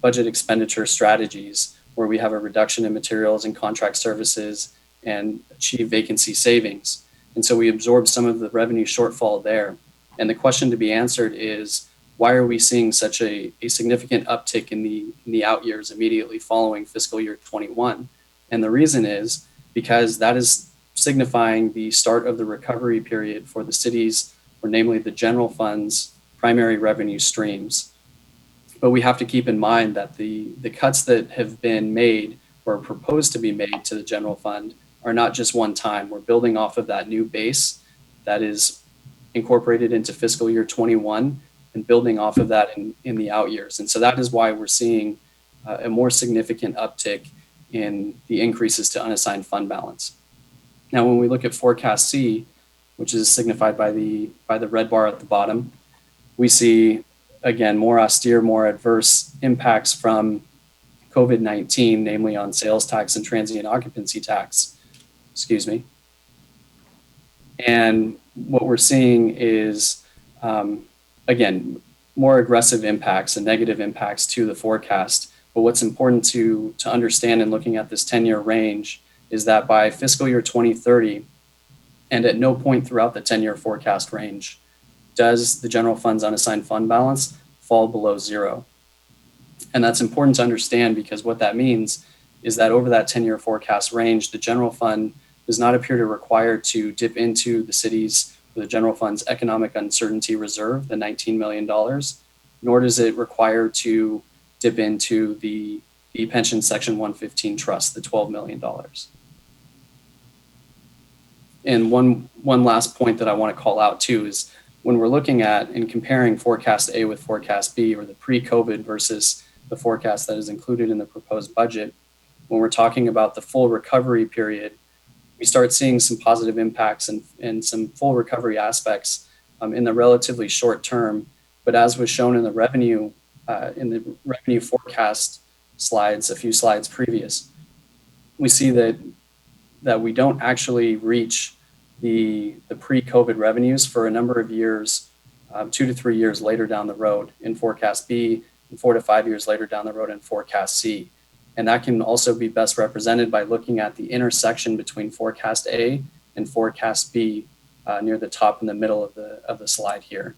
expenditure strategies, where we have a reduction in materials and contract services and achieve vacancy savings. And so we absorb some of the revenue shortfall there. And the question to be answered is, why are we seeing such a significant uptick in the out years immediately following fiscal year 21? And the reason is because that is signifying the start of the recovery period for the cities, or namely the general fund's primary revenue streams. But we have to keep in mind that the cuts that have been made or proposed to be made to the general fund are not just one time. We're building off of that new base that is incorporated into fiscal year 21 and building off of that in the out years. And so that is why we're seeing a more significant uptick in the increases to unassigned fund balance. Now, when we look at forecast C, which is signified by the red bar at the bottom, we see, again, more austere, more adverse impacts from COVID-19, namely on sales tax and transient occupancy tax. Excuse me. And what we're seeing is, again, more aggressive impacts and negative impacts to the forecast. But what's important to understand in looking at this 10-year range is that by fiscal year 2030, and at no point throughout the 10-year forecast range, does the general fund's unassigned fund balance fall below zero. And that's important to understand, because what that means is that over that 10-year forecast range, the general fund does not appear to require to dip into the city's, the general fund's economic uncertainty reserve, the $19 million, nor does it require to dip into the pension section 115 trust, the $12 million. And one last point that I want to call out too is when we're looking at and comparing forecast A with forecast B, or the pre-COVID versus the forecast that is included in the proposed budget, when we're talking about the full recovery period, we start seeing some positive impacts and some full recovery aspects in the relatively short term. But as was shown in the revenue forecast slides, a few slides previous, we see that we don't actually reach the pre-COVID revenues for a number of years, 2 to 3 years later down the road in forecast B, and 4 to 5 years later down the road in forecast C. And that can also be best represented by looking at the intersection between forecast A and forecast B near the top in the middle of the slide here.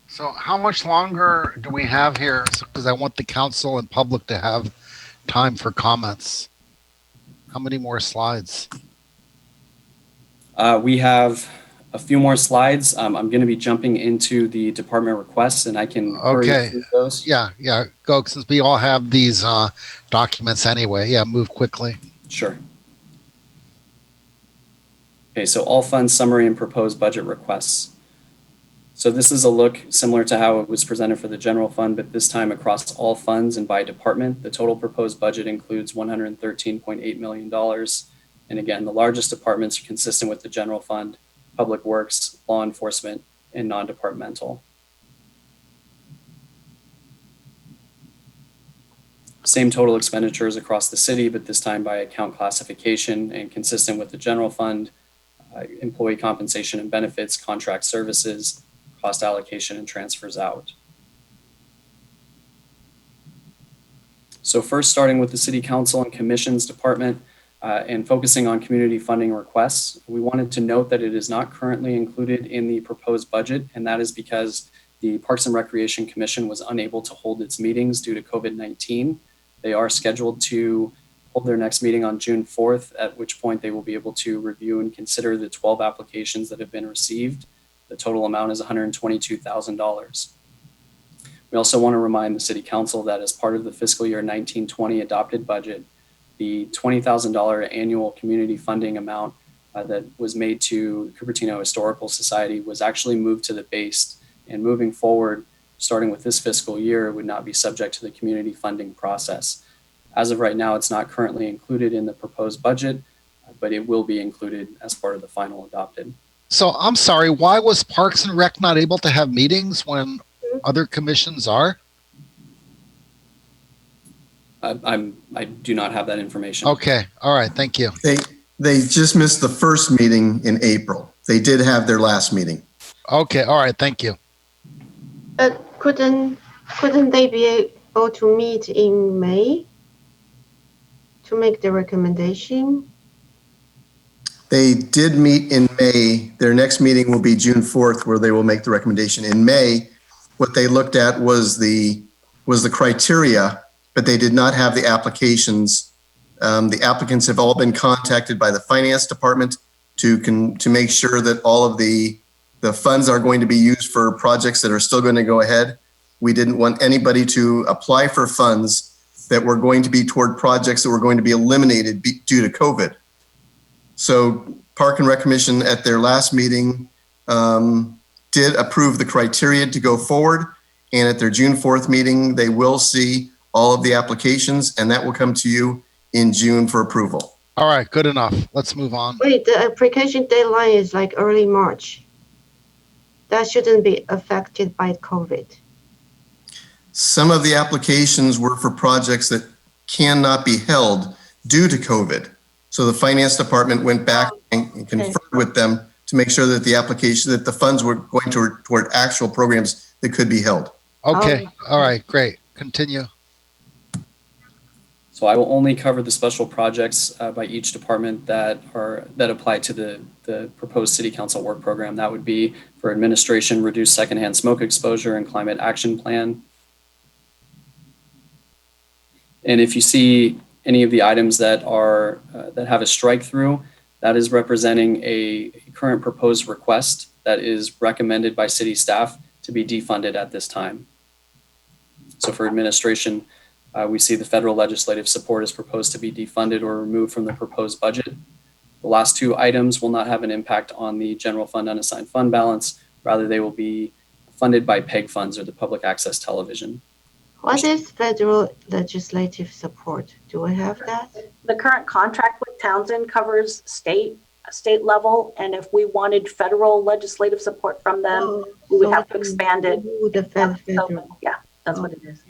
So how much longer do we have here? Because I want the council and public to have time for comments. How many more slides? We have a few more slides. I'm going to be jumping into the department requests, and I can hurry through those. Yeah, go, since we all have these documents anyway. Yeah, move quickly. Sure. Okay, so all funds summary and proposed budget requests. So this is a look similar to how it was presented for the general fund, but this time across all funds and by department. The total proposed budget includes $113.8 million. And again, the largest departments are consistent with the general fund: public works, law enforcement, and non-departmental. Same total expenditures across the city, but this time by account classification and consistent with the general fund: employee compensation and benefits, contract services, cost allocation, and transfers out. So first, starting with the City Council and Commissions Department and focusing on community funding requests, we wanted to note that it is not currently included in the proposed budget, and that is because the Parks and Recreation Commission was unable to hold its meetings due to COVID-19. They are scheduled to hold their next meeting on June 4th, at which point they will be able to review and consider the 12 applications that have been received. The total amount is $122,000. We also want to remind the City Council that as part of the fiscal year 1920 adopted budget, the $20,000 annual community funding amount that was made to Cupertino Historical Society was actually moved to the base, and moving forward, starting with this fiscal year, would not be subject to the community funding process. As of right now, it's not currently included in the proposed budget, but it will be included as part of the final adopted. So I'm sorry, why was Parks and Rec not able to have meetings when other commissions are? I do not have that information. Okay, all right, thank you. They just missed the first meeting in April. They did have their last meeting. Okay, all right, thank you. Couldn't they be able to meet in May to make the recommendation? They did meet in May. Their next meeting will be June 4th, where they will make the recommendation. In May, what they looked at was the criteria, but they did not have the applications. The applicants have all been contacted by the finance department to make sure that all of the funds are going to be used for projects that are still going to go ahead. We didn't want anybody to apply for funds that were going to be toward projects that were going to be eliminated due to COVID. So Park and Rec Commission at their last meeting did approve the criteria to go forward. And at their June 4th meeting, they will see all of the applications, and that will come to you in June for approval. All right, good enough. Let's move on. Wait, the application deadline is like early March. That shouldn't be affected by COVID. Some of the applications were for projects that cannot be held due to COVID. So the finance department went back and conferred with them to make sure that the funds were going toward actual programs that could be held. Okay, all right, great. Continue. So I will only cover the special projects by each department that apply to the proposed city council work program. That would be for administration, reduce secondhand smoke exposure, and climate action plan. And if you see any of the items that are that have a strike through, that is representing a current proposed request that is recommended by city staff to be defunded at this time. So for administration, we see the federal legislative support is proposed to be defunded or removed from the proposed budget. The last two items will not have an impact on the general fund unassigned fund balance. Rather, they will be funded by PEG funds or the public access television. What is federal legislative support? Do we have that? The current contract with Townsend covers state level, and if we wanted federal legislative support from them, we would have to expand it. The federal. Yeah, that's what it is.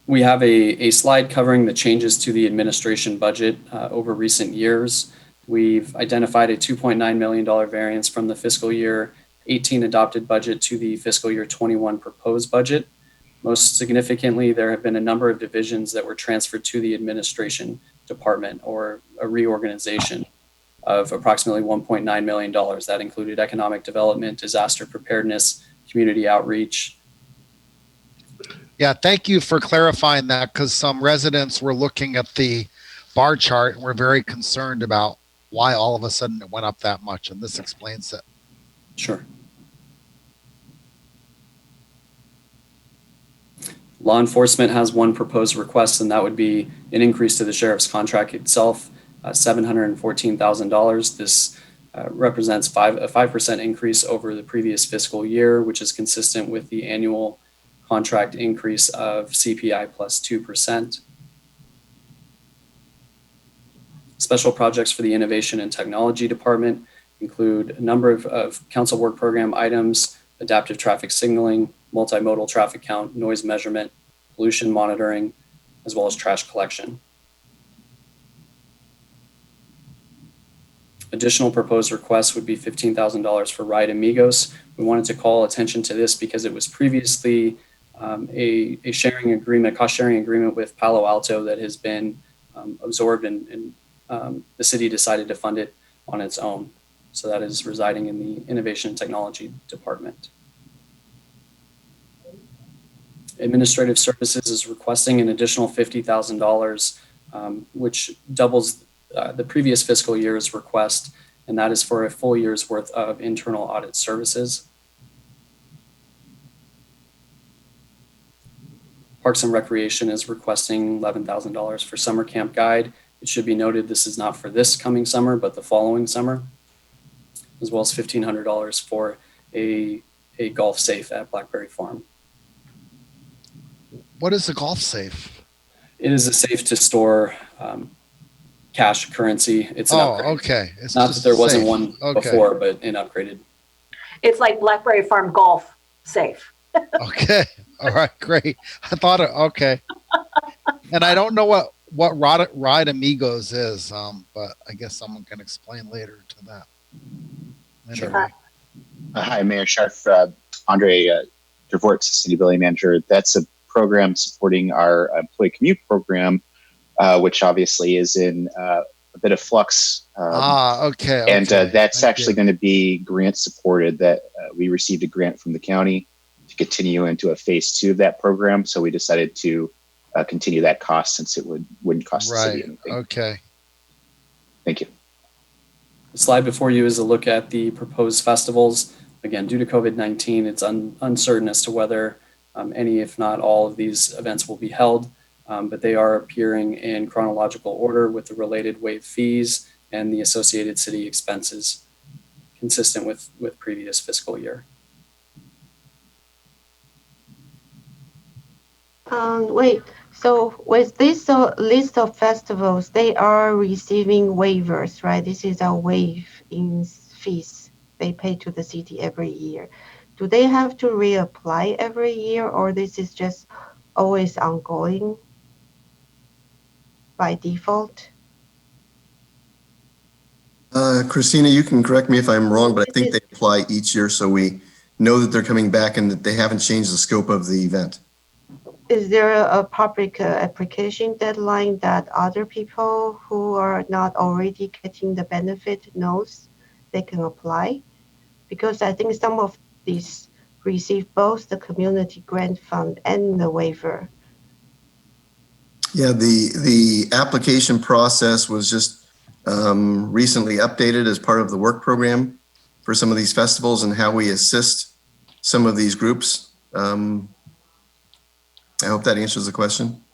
We have a slide covering the changes to the administration budget over recent years. We've identified a $2.9 million variance from the fiscal year 18 adopted budget to the fiscal year 21 proposed budget. Most significantly, there have been a number of divisions that were transferred to the administration department, or a reorganization of approximately $1.9 million. That included economic development, disaster preparedness, community outreach. Yeah, thank you for clarifying that, because some residents were looking at the bar chart and were very concerned about why all of a sudden it went up that much, and this explains it. Sure. Law enforcement has one proposed request, and that would be an increase to the sheriff's contract itself, $714,000. This represents a 5% increase over the previous fiscal year, which is consistent with the annual contract increase of CPI plus 2%. Special projects for the Innovation and Technology Department include a number of council work program items: adaptive traffic signaling, multimodal traffic count, noise measurement, pollution monitoring, as well as trash collection. Additional proposed requests would be $15,000 for Ride Amigos. We wanted to call attention to this because it was previously a sharing agreement, cost sharing agreement with Palo Alto that has been absorbed, and the city decided to fund it on its own. So that is residing in the Innovation and Technology Department. Administrative Services is requesting an additional $50,000, which doubles the previous fiscal year's request, and that is for a full year's worth of internal audit services. Parks and Recreation is requesting $11,000 for summer camp guide. It should be noted this is not for this coming summer, but the following summer, as well as $1,500 for a golf safe at Blackberry Farm. What is a golf safe? It is a safe to store cash currency. It's an upgrade. Okay. It's Not just that there wasn't safe. one Okay. before, but an upgraded. It's like Blackberry Farm Golf Safe. Okay. All right. Great. I thought it. Okay. And I don't know what Ride Amigos is, but I guess someone can explain later to that. Sure. Anyway. Hi, Mayor Scharf. Andre Devort, Sustainability Manager. That's a program supporting our employee commute program, which obviously is in a bit of flux. Okay. And that's Thank actually you. going to be grant supported. That we received a grant from the county to continue into a phase 2 of that program. So we decided to continue that cost since it wouldn't cost the city Right. anything. Okay. Thank you. The slide before you is a look at the proposed festivals. Again, due to COVID-19, it's uncertain as to whether any, if not all, of these events will be held, but they are appearing in chronological order with the related waived fees and the associated city expenses, consistent with previous fiscal year. Wait, so with this list of festivals, they are receiving waivers, right? This is a waive in fees they pay to the city every year. Do they have to reapply every year, or this is just always ongoing by default? Christina, you can correct me if I'm wrong, but I think they apply each year so we know that they're coming back and that they haven't changed the scope of the event. Is there a public application deadline that other people who are not already getting the benefit knows they can apply? Because I think some of these receive both the community grant fund and the waiver. Yeah, the application process was just recently updated as part of the work program for some of these festivals and how we assist some of these groups. I hope that answers the question.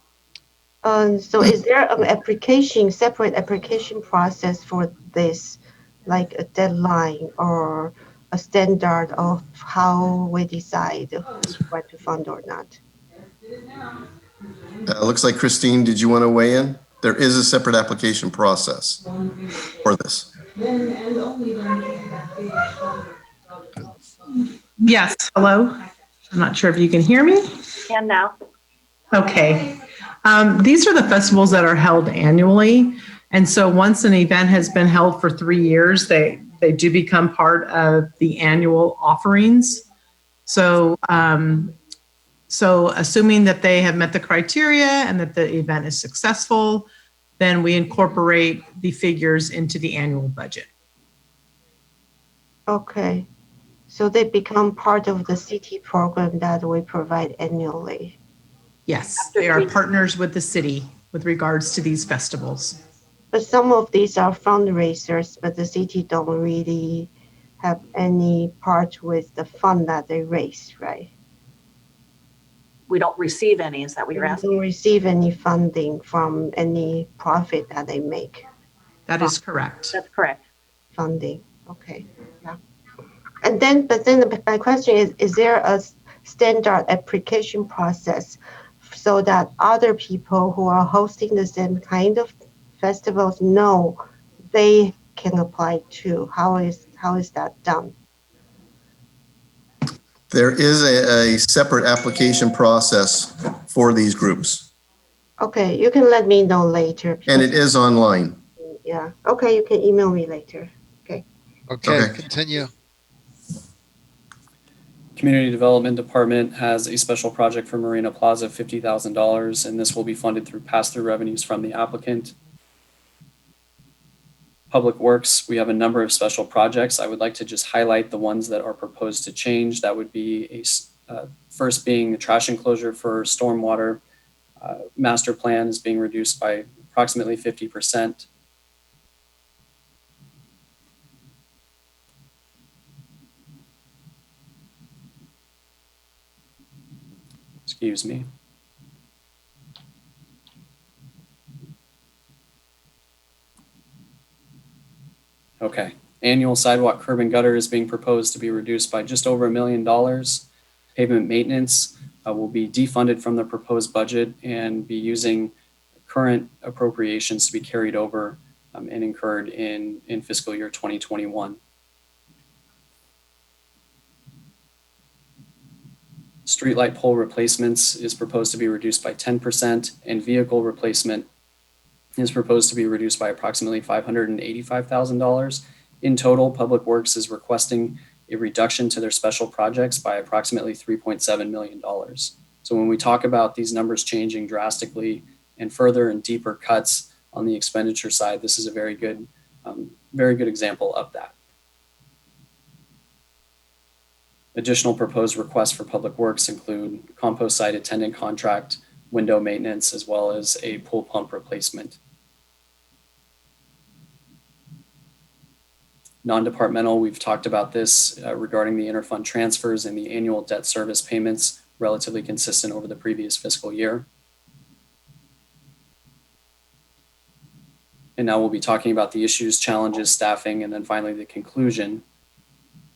So is there an separate application process for this, like a deadline or a standard of how we decide what to fund or not? Looks like Christine, did you want to weigh in? There is a separate application process for this. Yes, hello. I'm not sure if you can hear me. And now, Okay. These are the festivals that are held annually. And so once an event has been held for 3 years, they do become part of the annual offerings. So, so assuming that they have met the criteria and that the event is successful, then we incorporate the figures into the annual budget. Okay. So they become part of the city program that we provide annually. Yes, they are partners with the city with regards to these festivals. But some of these are fundraisers, but the city don't really have any part with the fund that they raise, right? we don't receive any, is that what you're They asking? don't receive any funding from any profit that they make. That is correct. That's correct. Funding, okay, yeah. And then, but then my question is there a standard application process so that other people who are hosting the same kind of festivals know they can apply too? How is that done? There is a separate application process for these groups, Okay, you can let me know later. and it is online. Yeah, okay, you can email me later. Okay. Okay. Continue. Community Development Department has a special project for Marina Plaza, $50,000, and this will be funded through pass-through revenues from the applicant. Public Works, we have a number of special projects. I would like to just highlight the ones that are proposed to change. That would be first being the trash enclosure for stormwater. Master plan is being reduced by approximately 50%. Excuse me. Okay. Annual sidewalk curb and gutter is being proposed to be reduced by just over $1 million. Pavement maintenance will be defunded from the proposed budget and be using current appropriations to be carried over and incurred in fiscal year 2021. Streetlight pole replacements is proposed to be reduced by 10%, and vehicle replacement is proposed to be reduced by approximately $585,000. In total, Public Works is requesting a reduction to their special projects by approximately $3.7 million. So when we talk about these numbers changing drastically and further and deeper cuts on the expenditure side, this is a very good example of that. Additional proposed requests for Public Works include compost site attendant contract, window maintenance, as well as a pool pump replacement. Non-departmental, we've talked about this regarding the interfund transfers and the annual debt service payments, relatively consistent over the previous fiscal year. And now we'll be talking about the issues, challenges, staffing, and then finally the conclusion.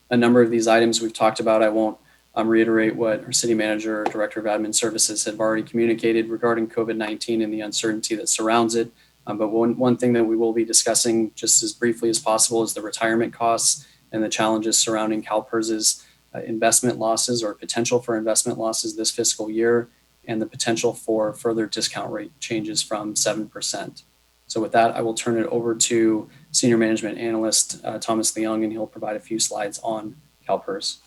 A number of these items we've talked about. I won't reiterate what our city manager or director of admin services have already communicated regarding COVID-19 and the uncertainty that surrounds it. But one thing that we will be discussing just as briefly as possible is the retirement costs and the challenges surrounding CalPERS's investment losses or potential for investment losses this fiscal year, and the potential for further discount rate changes from 7%. So with that, I will turn it over to Senior Management Analyst Thomas Leung, and he'll provide a few slides on CalPERS.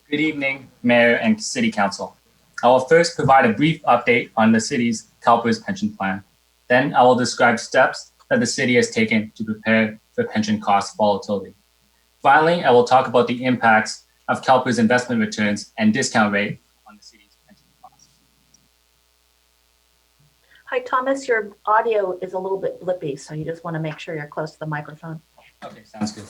Good evening, Mayor and City Council. I will first provide a brief update on the city's CalPERS pension plan. Then I will describe steps that the city has taken to prepare for pension cost volatility. Finally, I will talk about the impacts of CalPERS investment returns and discount rate on the city's pension costs. Hi, Thomas, your audio is a little bit blippy, so you just want to make sure you're close to the microphone. Okay, sounds good.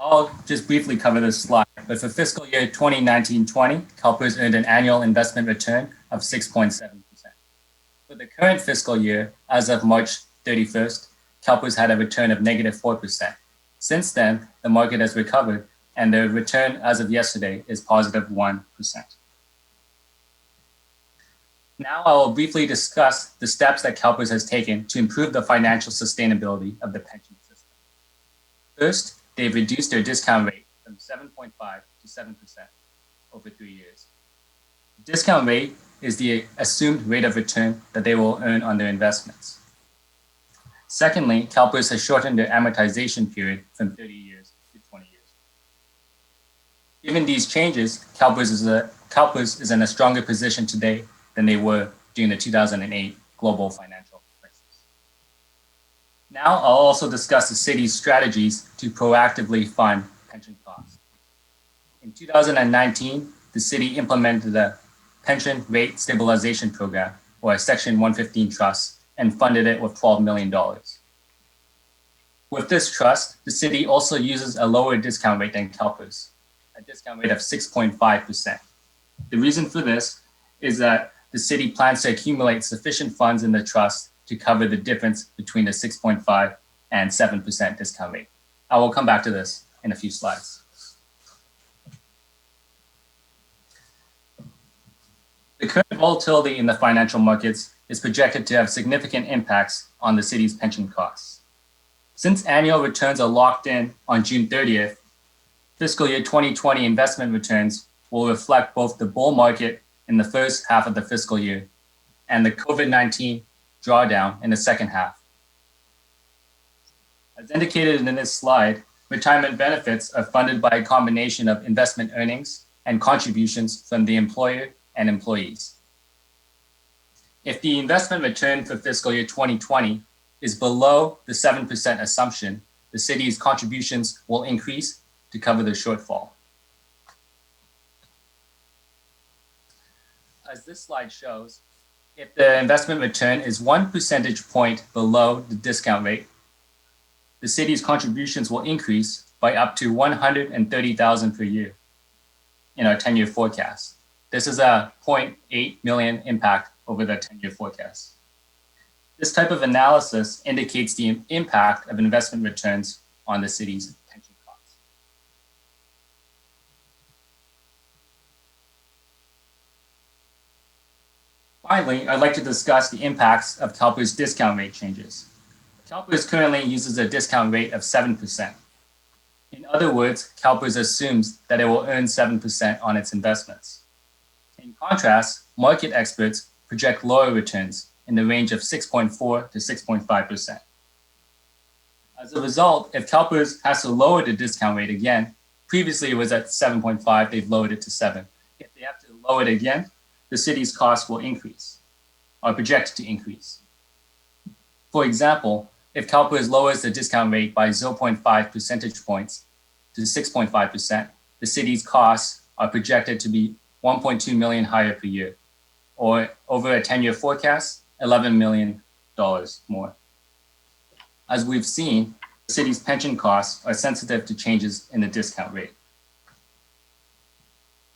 I'll just briefly cover this slide, but for fiscal year 2019-20, CalPERS earned an annual investment return of 6.7%. For the current fiscal year, as of March 31st, CalPERS had a return of -4%. Since then, the market has recovered, and the return as of yesterday is positive 1%. Now I will briefly discuss the steps that CalPERS has taken to improve the financial sustainability of the pension system. First, they've reduced their discount rate from 7.5 to 7% over 3 years. The discount rate is the assumed rate of return that they will earn on their investments. Secondly, CalPERS has shortened their amortization period from 30 years to 20 years. Given these changes, CalPERS is in a stronger position today than they were during the 2008 global financial crisis. Now I'll also discuss the city's strategies to proactively fund pension costs. In 2019, the city implemented the Pension Rate Stabilization Program, or a Section 115 trust, and funded it with $12 million. With this trust, the city also uses a lower discount rate than CalPERS, a discount rate of 6.5%. The reason for this is that the city plans to accumulate sufficient funds in the trust to cover the difference between the 6.5 and 7% discount rate. I will come back to this in a few slides. The current volatility in the financial markets is projected to have significant impacts on the city's pension costs. Since annual returns are locked in on June 30th, fiscal year 2020 investment returns will reflect both the bull market in the first half of the fiscal year and the COVID-19 drawdown in the second half. As indicated in this slide, retirement benefits are funded by a combination of investment earnings and contributions from the employer and employees. If the investment return for fiscal year 2020 is below the 7% assumption, the city's contributions will increase to cover the shortfall. As this slide shows, if the investment return is 1 percentage point below the discount rate, the city's contributions will increase by up to $130,000 per year in our 10-year forecast. This is a 0.8 million impact over the 10-year forecast. This type of analysis indicates the impact of investment returns on the city's pension costs. Finally, I'd like to discuss the impacts of CalPERS discount rate changes. CalPERS currently uses a discount rate of 7%. In other words, CalPERS assumes that it will earn 7% on its investments. In contrast, market experts project lower returns in the range of 6.4 to 6.5%. As a result, if CalPERS has to lower the discount rate again, previously it was at 7.5, they've lowered it to 7. If they have to lower it again, the city's costs will increase, or projected to increase. For example, if CalPERS lowers the discount rate by 0.5 percentage points to 6.5%, the city's costs are projected to be 1.2 million higher per year, or over a 10-year forecast, $11 million more. As we've seen, the city's pension costs are sensitive to changes in the discount rate.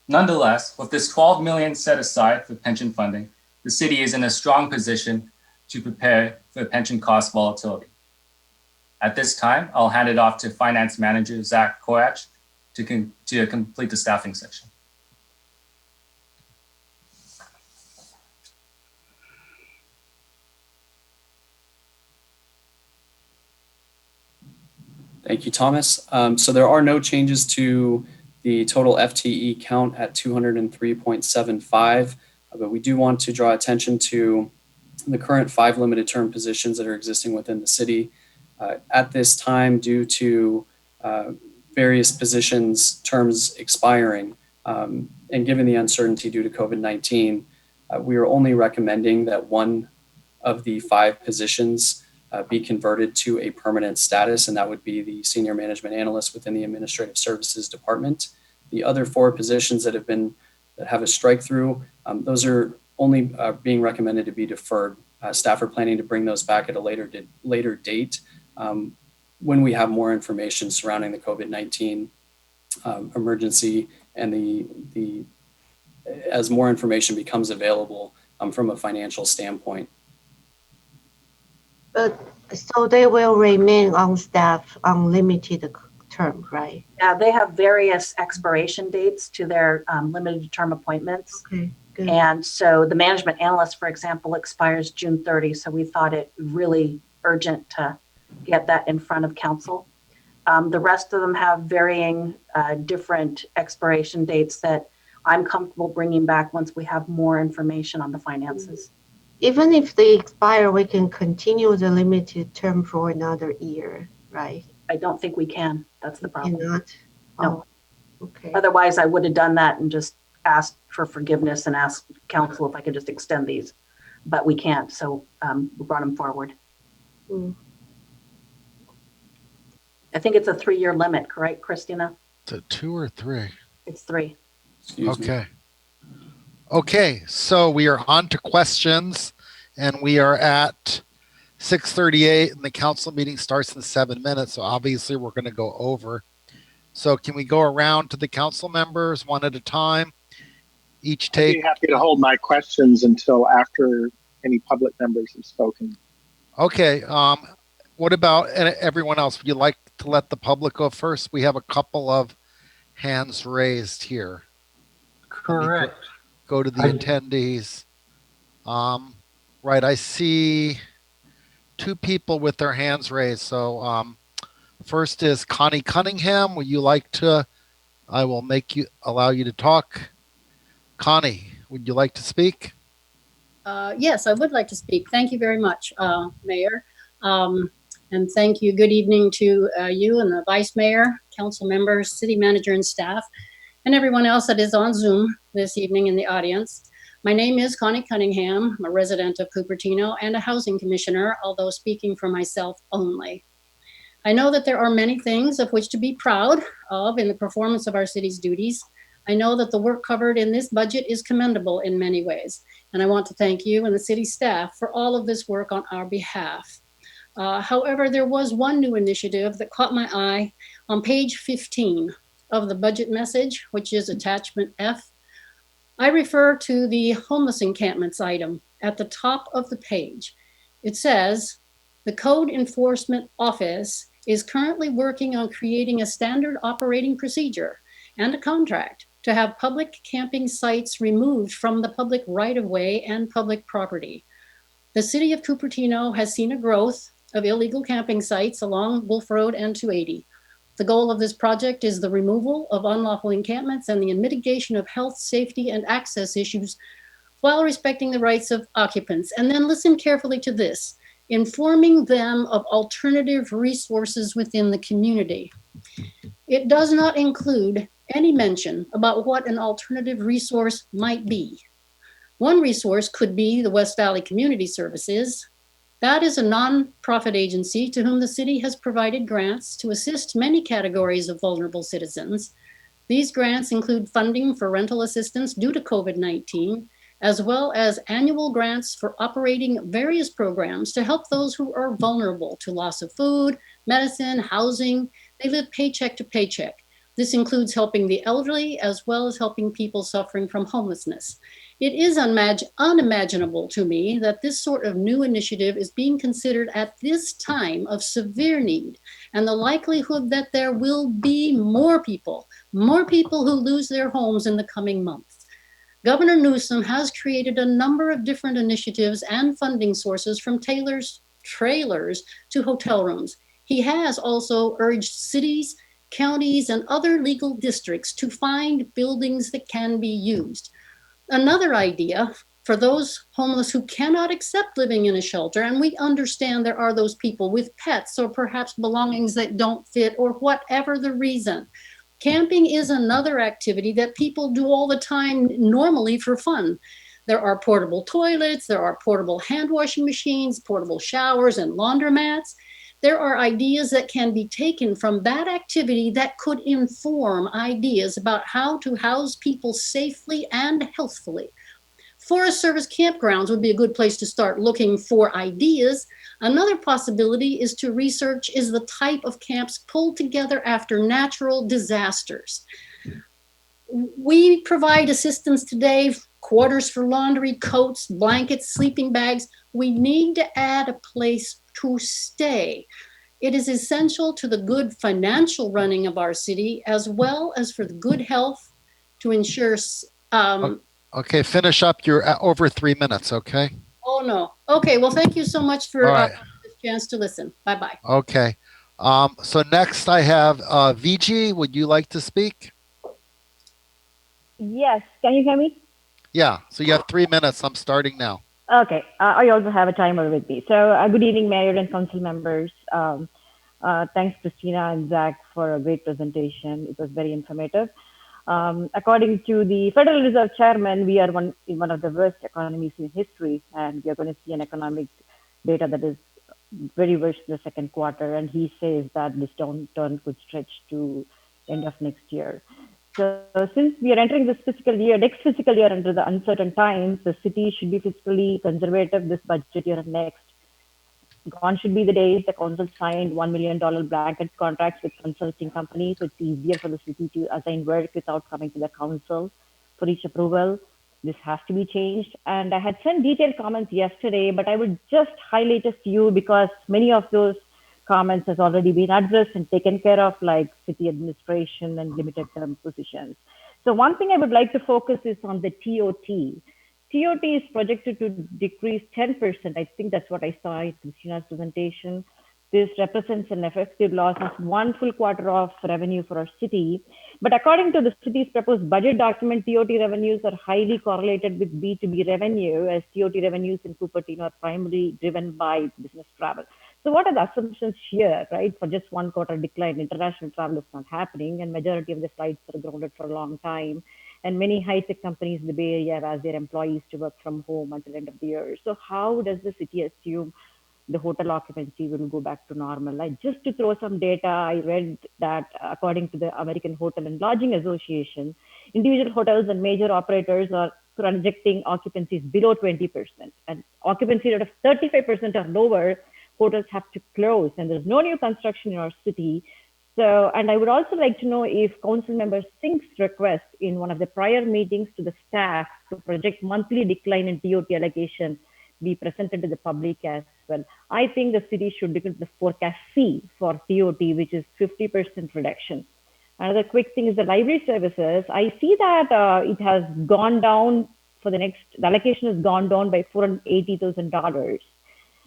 Nonetheless, with this $12 million set aside for pension funding, the city is in a strong position to prepare for pension cost volatility. At this time, I'll hand it off to Finance Manager Zach Korach to complete the staffing section. Thank you, Thomas. So there are no changes to the total FTE count at 203.75, but we do want to draw attention to the current 5 limited term positions that are existing within the city. At this time, due to various positions terms expiring, and given the uncertainty due to COVID-19, we are only recommending that one of the 5 positions be converted to a permanent status, and that would be the senior management analyst within the administrative services department. The other 4 positions that have a strike through, those are only being recommended to be deferred. Staff are planning to bring those back at a later date when we have more information surrounding the COVID-19 emergency and as more information becomes available from a financial standpoint. But so they will remain on staff unlimited term, right? Yeah, they have various expiration dates to their limited term appointments. Okay, good. And so the management analyst, for example, expires June 30. So we thought it really urgent to get that in front of council. The rest of them have varying different expiration dates that I'm comfortable bringing back once we have more information on the finances. Even if they expire, we can continue the limited term for another year, right? I don't think we can. That's the problem. Cannot? No. Oh, okay. Otherwise, I would have done that and just asked for forgiveness and asked council if I could just extend these, but we can't. So we brought them forward. I think it's a 3-year limit, correct, Christina? Is it 2 or 3? It's 3. Excuse me. Okay. Okay, so we are on to questions, and we are at 6:38, and the council meeting starts in 7 minutes, so obviously we're going to go over. So can we go around to the council members one at a time? Each I'd take. be happy to hold my questions until after any public members have spoken. Okay, what about everyone else? Would you like to let the public go first? We have a couple of hands raised here. Correct. Go to the attendees. Right, I see 2 people with their hands raised. So first is Connie Cunningham. Would you like to, I will allow you to talk. Connie, would you like to speak? Yes, I would like to speak. Thank you very much, Mayor. And thank you. Good evening to you and the Vice Mayor, council members, city manager and staff, and everyone else that is on Zoom this evening in the audience. My name is Connie Cunningham. I'm a resident of Cupertino and a housing commissioner, although speaking for myself only. I know that there are many things of which to be proud of in the performance of our city's duties. I know that the work covered in this budget is commendable in many ways, and I want to thank you and the city staff for all of this work on our behalf. However, there was one new initiative that caught my eye on page 15 of the budget message, which is attachment F. I refer to the homeless encampments item at the top of the page. It says, the Code Enforcement Office is currently working on creating a standard operating procedure and a contract to have public camping sites removed from the public right-of-way and public property. The city of Cupertino has seen a growth of illegal camping sites along Wolf Road and 280. The goal of this project is the removal of unlawful encampments and the mitigation of health, safety, and access issues while respecting the rights of occupants. And then listen carefully to this, informing them of alternative resources within the community. It does not include any mention about what an alternative resource might be. One resource could be the West Valley Community Services. That is a nonprofit agency to whom the city has provided grants to assist many categories of vulnerable citizens. These grants include funding for rental assistance due to COVID-19, as well as annual grants for operating various programs to help those who are vulnerable to loss of food, medicine, housing. They live paycheck to paycheck. This includes helping the elderly as well as helping people suffering from homelessness. It is unimaginable to me that this sort of new initiative is being considered at this time of severe need, and the likelihood that there will be more people who lose their homes in the coming months. Governor Newsom has created a number of different initiatives and funding sources, from trailers to hotel rooms. He has also urged cities, counties, and other legal districts to find buildings that can be used. Another idea for those homeless who cannot accept living in a shelter, and we understand there are those people with pets or perhaps belongings that don't fit or whatever the reason. Camping is another activity that people do all the time normally for fun. There are portable toilets, there are portable hand washing machines, portable showers, and laundromats. There are ideas that can be taken from that activity that could inform ideas about how to house people safely and healthfully. Forest Service campgrounds would be a good place to start looking for ideas. Another possibility is to research is the type of camps pulled together after natural disasters. We provide assistance today, quarters for laundry, coats, blankets, sleeping bags. We need to add a place to stay. It is essential to the good financial running of our city, as well as for the good health to ensure. Okay, finish up. You're at over 3 minutes, okay? Oh, no. Okay, well, thank you so much for this chance to listen. Bye-bye. Okay. So next I have VG. Would you like to speak? Yes. Can you hear me? Yeah. So you have 3 minutes. I'm starting now. Okay. I also have a timer with me. So good evening, Mayor and Council members. Thanks, Christina and Zach, for a great presentation. It was very informative. According to the Federal Reserve Chairman, we are in one of the worst economies in history, and we are going to see an economic data that is very worse in the second quarter. And he says that this downturn could stretch to end of next year. So since we are entering this next fiscal year under the uncertain times, the city should be fiscally conservative this budget year and next. Gone should be the days the council signed $1 million blanket contracts with consulting companies, so it's easier for the city to assign work without coming to the council for each approval. This has to be changed. And I had sent detailed comments yesterday, but I would just highlight a few because many of those comments has already been addressed and taken care of, like city administration and limited term positions. So one thing I would like to focus is on the TOT. TOT is projected to decrease 10%. I think that's what I saw in Christina's presentation. This represents an effective loss of 1 full quarter of revenue for our city. But according to the city's proposed budget document, TOT revenues are highly correlated with B2B revenue, as TOT revenues in Cupertino are primarily driven by business travel. So what are the assumptions here, right? For just 1 quarter decline, international travel is not happening, and majority of the flights are grounded for a long time. And many high-tech companies in the Bay Area have asked their employees to work from home until the end of the year. So how does the city assume the hotel occupancy will go back to normal? Like, just to throw some data, I read that according to the American Hotel and Lodging Association, individual hotels and major operators are projecting occupancies below 20%. And occupancy rate of 35% or lower, hotels have to close, and there's no new construction in our city. So, and I would also like to know if Council Member Singh's request in one of the prior meetings to the staff to project monthly decline in TOT allocation be presented to the public as well. I think the city should look into the forecast C for TOT, which is 50% reduction. Another quick thing is the library services. I see that it has gone down the allocation has gone down by $480,000.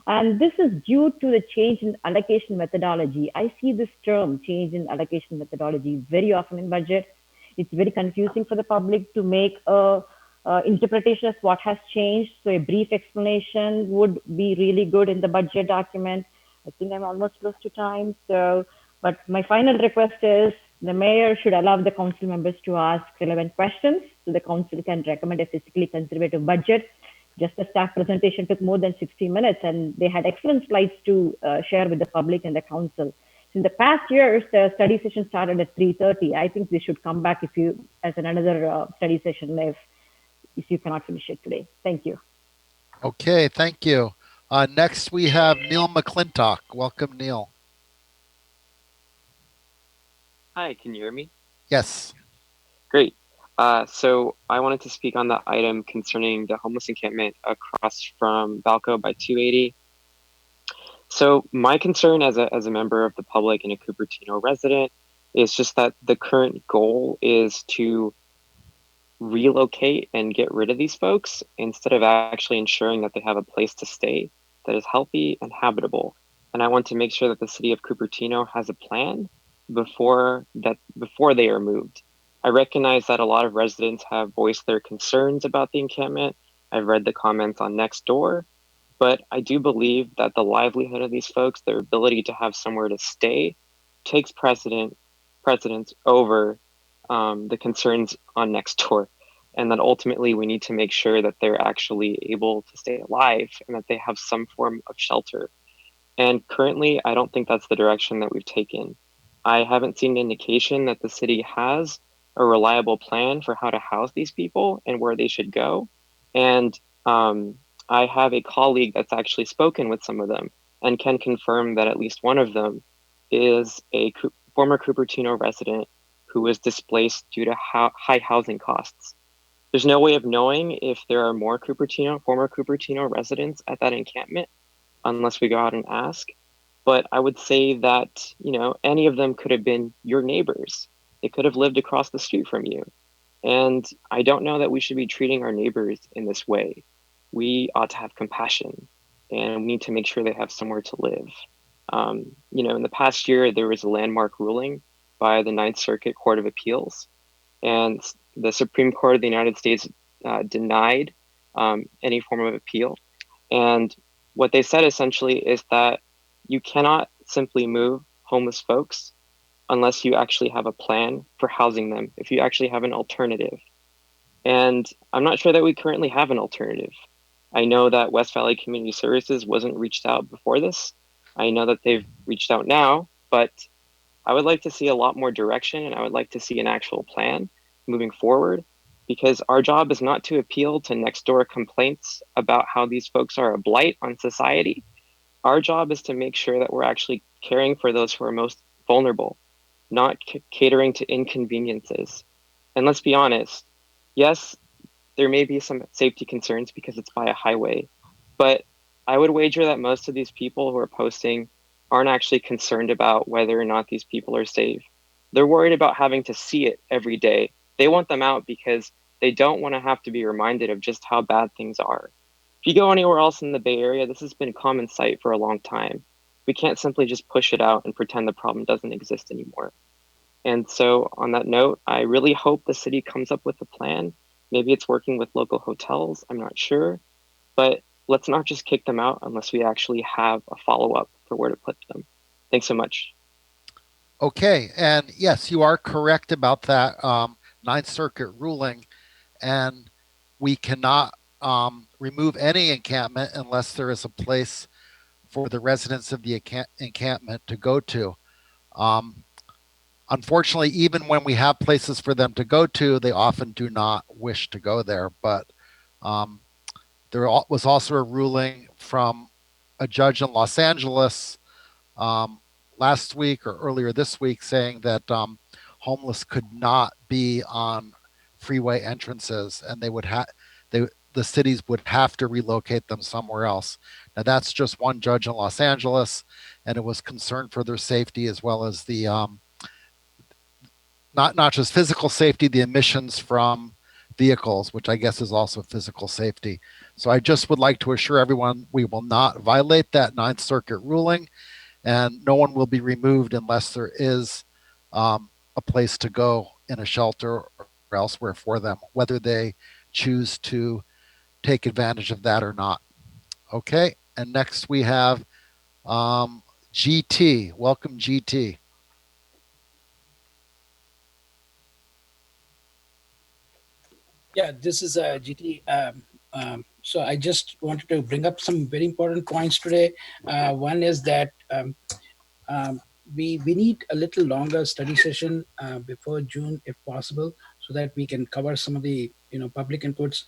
And this is due to the change in allocation methodology. I see this term, change in allocation methodology, very often in budget. It's very confusing for the public to make a interpretation of what has changed. So a brief explanation would be really good in the budget document. I think I'm almost close to time. But my final request is the mayor should allow the council members to ask relevant questions so the council can recommend a fiscally conservative budget. Just the staff presentation took more than 60 minutes and they had excellent slides to share with the public and the council. In the past years, the study session started at 3:30. I think they should come back as another study session if you cannot finish it today. Thank you. Okay, thank you. Next, we have Neil McClintock. Welcome, Neil. Hi, can you hear me? Yes. Great. So I wanted to speak on the item concerning the homeless encampment across from Balco by 280. So my concern as a member of the public and a Cupertino resident is just that the current goal is to relocate and get rid of these folks instead of actually ensuring that they have a place to stay that is healthy and habitable. And I want to make sure that the city of Cupertino has a plan before they are moved. I recognize that a lot of residents have voiced their concerns about the encampment. I've read the comments on Nextdoor, but I do believe that the livelihood of these folks, their ability to have somewhere to stay, takes precedence over the concerns on Nextdoor, and that ultimately we need to make sure that they're actually able to stay alive and that they have some form of shelter. And currently, I don't think that's the direction that we've taken. I haven't seen an indication that the city has a reliable plan for how to house these people and where they should go. And I have a colleague that's actually spoken with some of them and can confirm that at least one of them is a former Cupertino resident who was displaced due to high housing costs. There's no way of knowing if there are more former Cupertino residents at that encampment unless we go out and ask. But I would say that, any of them could have been your neighbors. They could have lived across the street from you. And I don't know that we should be treating our neighbors in this way. We ought to have compassion and we need to make sure they have somewhere to live. In the past year, there was a landmark ruling by the Ninth Circuit Court of Appeals, and the Supreme Court of the United States denied any form of appeal. And what they said essentially is that you cannot simply move homeless folks unless you actually have a plan for housing them, if you actually have an alternative. And I'm not sure that we currently have an alternative. I know that West Valley Community Services wasn't reached out before this. I know that they've reached out now, but I would like to see a lot more direction and I would like to see an actual plan moving forward, because our job is not to appeal to Nextdoor complaints about how these folks are a blight on society. Our job is to make sure that we're actually caring for those who are most vulnerable, not catering to inconveniences. And let's be honest, yes, there may be some safety concerns because it's by a highway, but I would wager that most of these people who are posting aren't actually concerned about whether or not these people are safe. They're worried about having to see it every day. They want them out because they don't want to have to be reminded of just how bad things are. If you go anywhere else in the Bay Area, this has been a common sight for a long time. We can't simply just push it out and pretend the problem doesn't exist anymore. And so on that note, I really hope the city comes up with a plan. Maybe it's working with local hotels, I'm not sure, but let's not just kick them out unless we actually have a follow-up for where to put them. Thanks so much. Okay, and yes, you are correct about that Ninth Circuit ruling, and we cannot remove any encampment unless there is a place for the residents of the encampment to go to. Unfortunately, even when we have places for them to go to, they often do not wish to go there. But there was also a ruling from a judge in Los Angeles last week or earlier this week saying that homeless could not be on freeway entrances, and they would the cities would have to relocate them somewhere else. Now that's just one judge in Los Angeles, and it was concern for their safety as well as the not just physical safety, the emissions from vehicles, which I guess is also physical safety. So I just would like to assure everyone we will not violate that Ninth Circuit ruling, and no one will be removed unless there is a place to go in a shelter or elsewhere for them, whether they choose to take advantage of that or not. Okay, and next we have GT. Welcome, GT. Yeah, this is GT. So I just wanted to bring up some very important points today. One is that we need a little longer study session before June, if possible, so that we can cover some of the public inputs.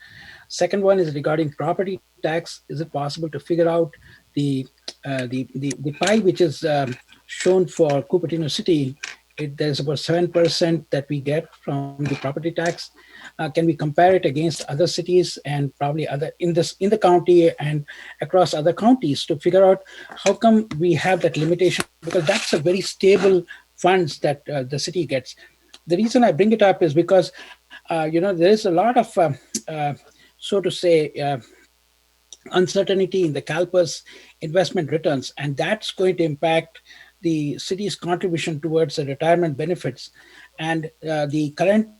Second one is regarding property tax. Is it possible to figure out the pie which is shown for Cupertino City? There's about 7% that we get from the property tax. Can we compare it against other cities and probably other in the county and across other counties to figure out how come we have that limitation? Because that's a very stable funds that the city gets. The reason I bring it up is because there is a lot of so to say uncertainty in the CalPERS investment returns, and that's going to impact the city's contribution towards the retirement benefits. And the current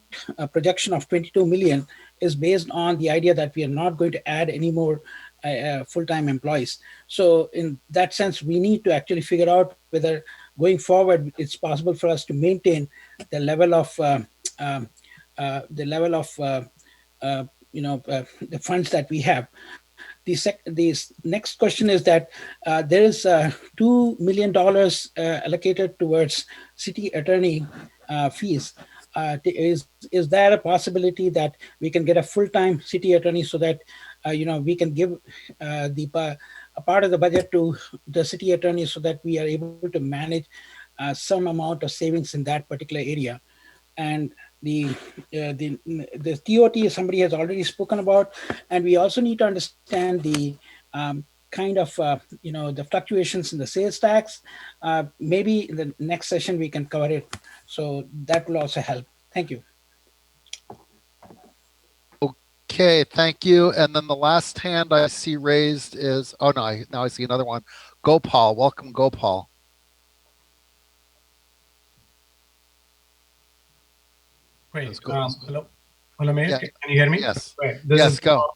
projection of 22 million is based on the idea that we are not going to add any more full-time employees. So in that sense, we need to actually figure out whether going forward, it's possible for us to maintain the level of the funds that we have. The next question is that there is $2 million allocated towards city attorney fees. Is there a possibility that we can get a full-time city attorney so that we can give a part of the budget to the city attorney so that we are able to manage some amount of savings in that particular area? And the TOT somebody has already spoken about, and we also need to understand the kind of the fluctuations in the sales tax. Maybe in the next session we can cover it, so that will also help. Thank you. Okay, thank you. And then the last hand I see raised is, oh no, now I see another one. Gopal, welcome, Gopal. Great. Hello, Mayor. Yeah. Can you hear me? Yes. Great. Yes, go.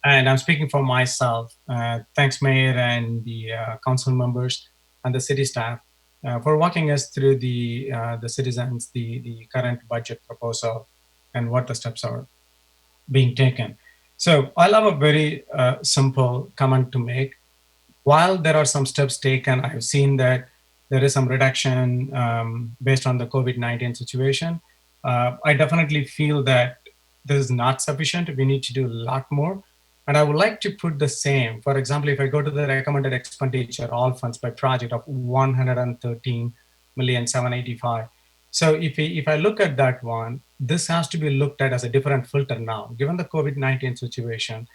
And I'm speaking for myself. Thanks, Mayor, and the council members and the city staff for walking us through the citizens, the current budget proposal, and what the steps are being taken. So I'll have a very simple comment to make. While there are some steps taken, I've seen that there is some reduction based on the COVID-19 situation. I definitely feel that this is not sufficient. We need to do a lot more. And I would like to put the same. For example, if I go to the recommended expenditure, all funds by project of 113,785,000. So if I look at that one, this has to be looked at as a different filter now. Given the COVID-19 situation,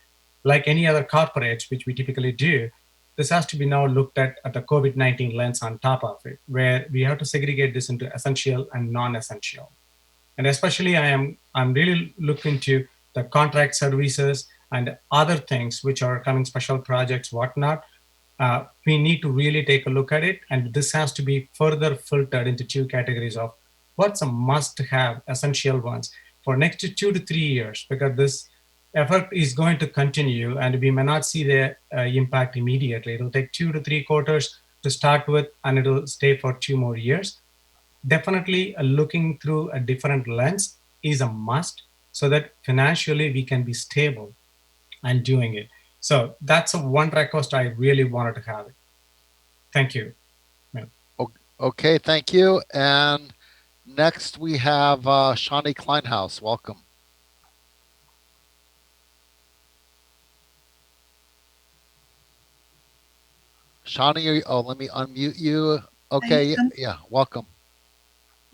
like any other corporates, which we typically do, this has to be now looked at the COVID-19 lens on top of it, where we have to segregate this into essential and non-essential. And especially I'm really looking to the contract services and other things which are coming, special projects, whatnot. We need to really take a look at it. And this has to be further filtered into two categories of what's a must-have essential ones for next 2 to 3 years, because this effort is going to continue and we may not see the impact immediately. It'll take 2 to 3 quarters to start with, and it'll stay for 2 more years. Definitely looking through a different lens is a must so that financially we can be stable and doing it. So that's one request I really wanted to have. Thank you. Okay, thank you. And next we have Shawnee Kleinhaus. Welcome. Shawnee, let me unmute you. Okay, yeah, welcome.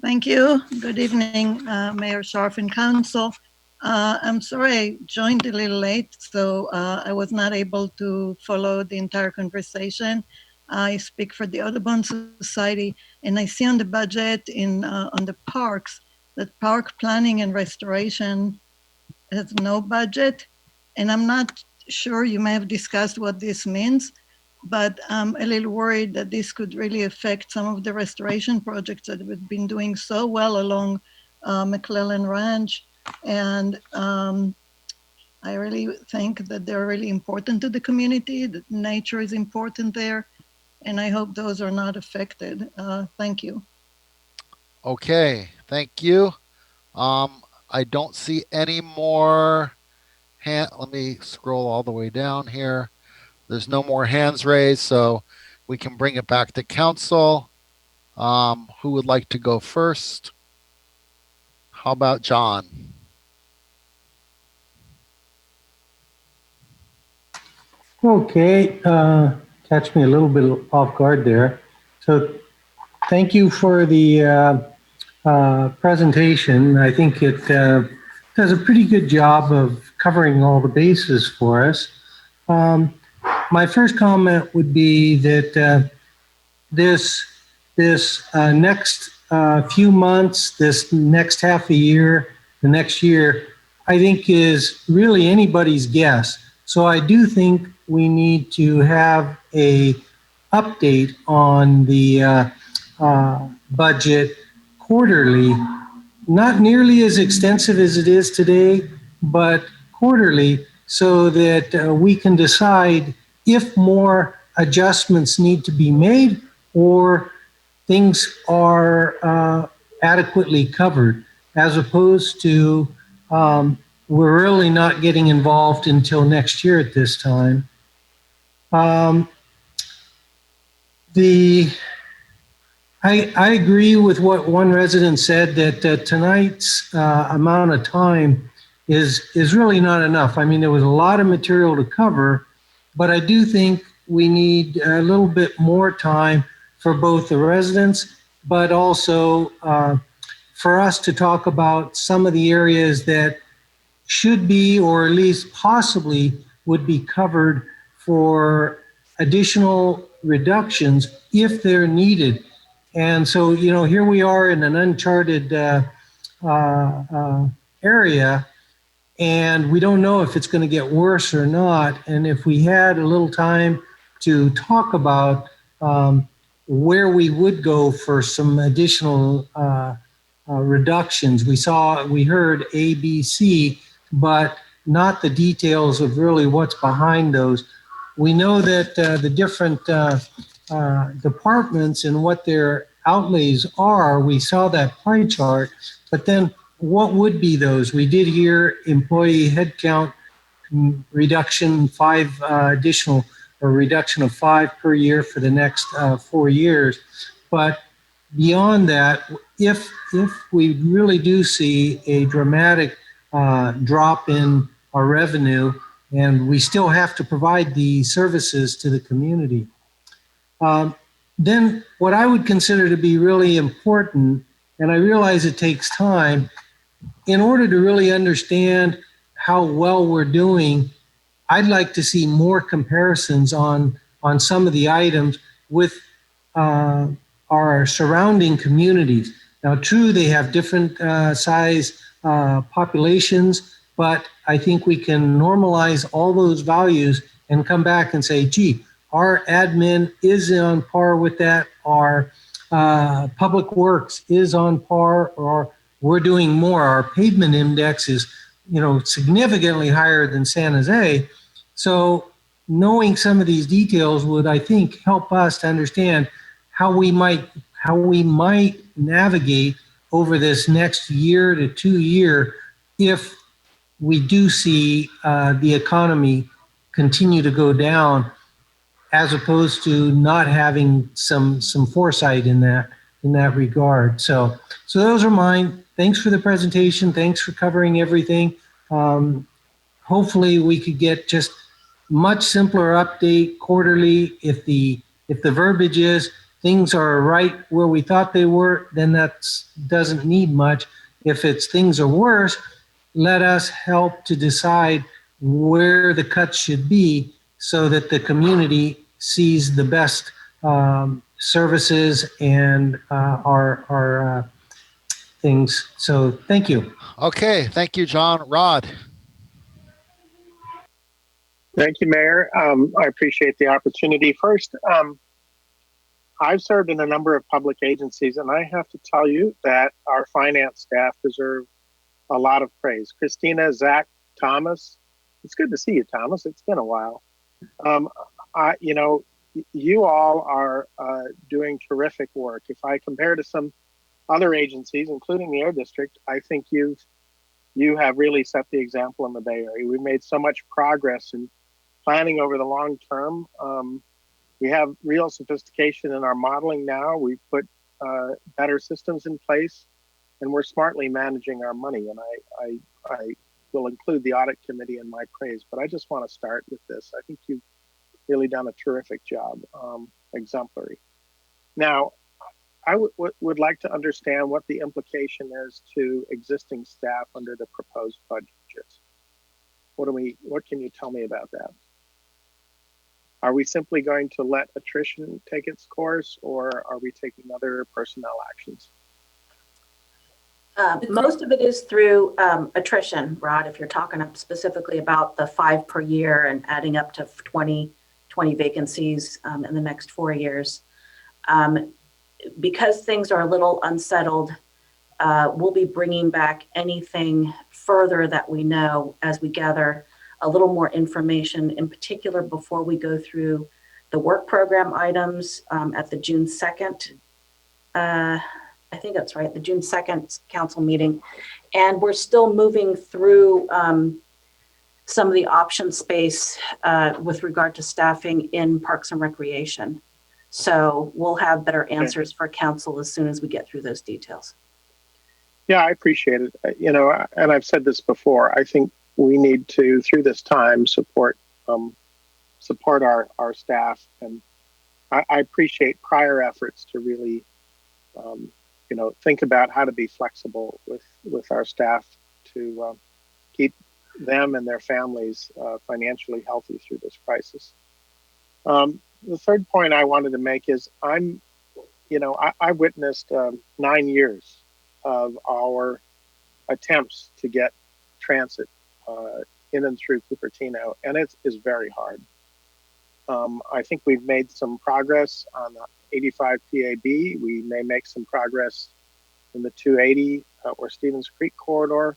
Thank you. Good evening, Mayor Sharf and Council. I'm sorry I joined a little late, so I was not able to follow the entire conversation. I speak for the Audubon Society, and I see on the budget on the parks that park planning and restoration has no budget. And I'm not sure, you may have discussed what this means, but I'm a little worried that this could really affect some of the restoration projects that we've been doing so well along McClellan Ranch. And I really think that they're really important to the community, that nature is important there, and I hope those are not affected. Thank you. Okay, thank you. I don't see any more let me scroll all the way down here. There's no more hands raised, so we can bring it back to council. Who would like to go first? How about John? Okay, catch me a little bit off guard there. So thank you for the presentation. I think it does a pretty good job of covering all the bases for us. My first comment would be that this next few months, this next half a year, the next year, I think is really anybody's guess. So I do think we need to have a update on the budget quarterly, not nearly as extensive as it is today, but quarterly, so that we can decide if more adjustments need to be made or things are adequately covered, as opposed to we're really not getting involved until next year at this time. I agree with what one resident said, that tonight's amount of time is really not enough. I mean, there was a lot of material to cover, but I do think we need a little bit more time for both the residents, but also for us to talk about some of the areas that should be, or at least possibly would be covered for additional reductions if they're needed. And so, you know, here we are in an uncharted area, and we don't know if it's going to get worse or not. And if we had a little time to talk about where we would go for some additional reductions, we heard A, B, C, but not the details of really what's behind those. We know that the different departments and what their outlays are, we saw that pie chart, but then what would be those? We did hear employee headcount reduction, reduction of 5 per year for the next 4 years. But beyond that, if we really do see a dramatic drop in our revenue, and we still have to provide the services to the community, then what I would consider to be really important, and I realize it takes time, in order to really understand how well we're doing, I'd like to see more comparisons on some of the items with our surrounding communities. Now, true, they have different size populations, but I think we can normalize all those values and come back and say, gee, our admin is on par with that, our public works is on par, or we're doing more. Our pavement index is, you know, significantly higher than San Jose. So knowing some of these details would, I think, help us to understand how we might navigate over this next year to 2 year if we do see the economy continue to go down, as opposed to not having some foresight in that regard. So those are mine. Thanks for the presentation. Thanks for covering everything. Hopefully we could get just much simpler update quarterly. If the verbiage is things are right where we thought they were, then that doesn't need much. If it's things are worse, let us help to decide where the cuts should be so that the community sees the best services and our things. So thank you. Okay, thank you, John. Rod. Thank you, Mayor. I appreciate the opportunity. First, I've served in a number of public agencies, and I have to tell you that our finance staff deserve a lot of praise. Christina, Zach, Thomas, it's good to see you, Thomas. It's been a while. You all are doing terrific work. If I compare to some other agencies, including the Air District, I think you have really set the example in the Bay Area. We've made so much progress in planning over the long term. We have real sophistication in our modeling now. We've put better systems in place, and we're smartly managing our money. And I will include the audit committee in my praise, but I just want to start with this. I think you've really done a terrific job, exemplary. Now, I would like to understand what the implication is to existing staff under the proposed budget. What can you tell me about that? Are we simply going to let attrition take its course, or are we taking other personnel actions? Most of it is through attrition, Rod, if you're talking specifically about the 5 per year and adding up to 20 vacancies in the next 4 years. Because things are a little unsettled, we'll be bringing back anything further that we know as we gather a little more information, in particular before we go through the work program items at the June 2nd. I think that's right, the June 2nd council meeting. And we're still moving through some of the option space with regard to staffing in Parks and Recreation. So we'll have better answers for council as soon as we get through those details. Yeah, I appreciate it. And I've said this before, I think we need to, through this time, support our staff. And I appreciate prior efforts to really, think about how to be flexible with our staff to keep them and their families financially healthy through this crisis. The third point I wanted to make is I witnessed 9 years of our attempts to get transit in and through Cupertino, and it is very hard. I think we've made some progress on the 85 PAB. We may make some progress in the 280 or Stevens Creek corridor.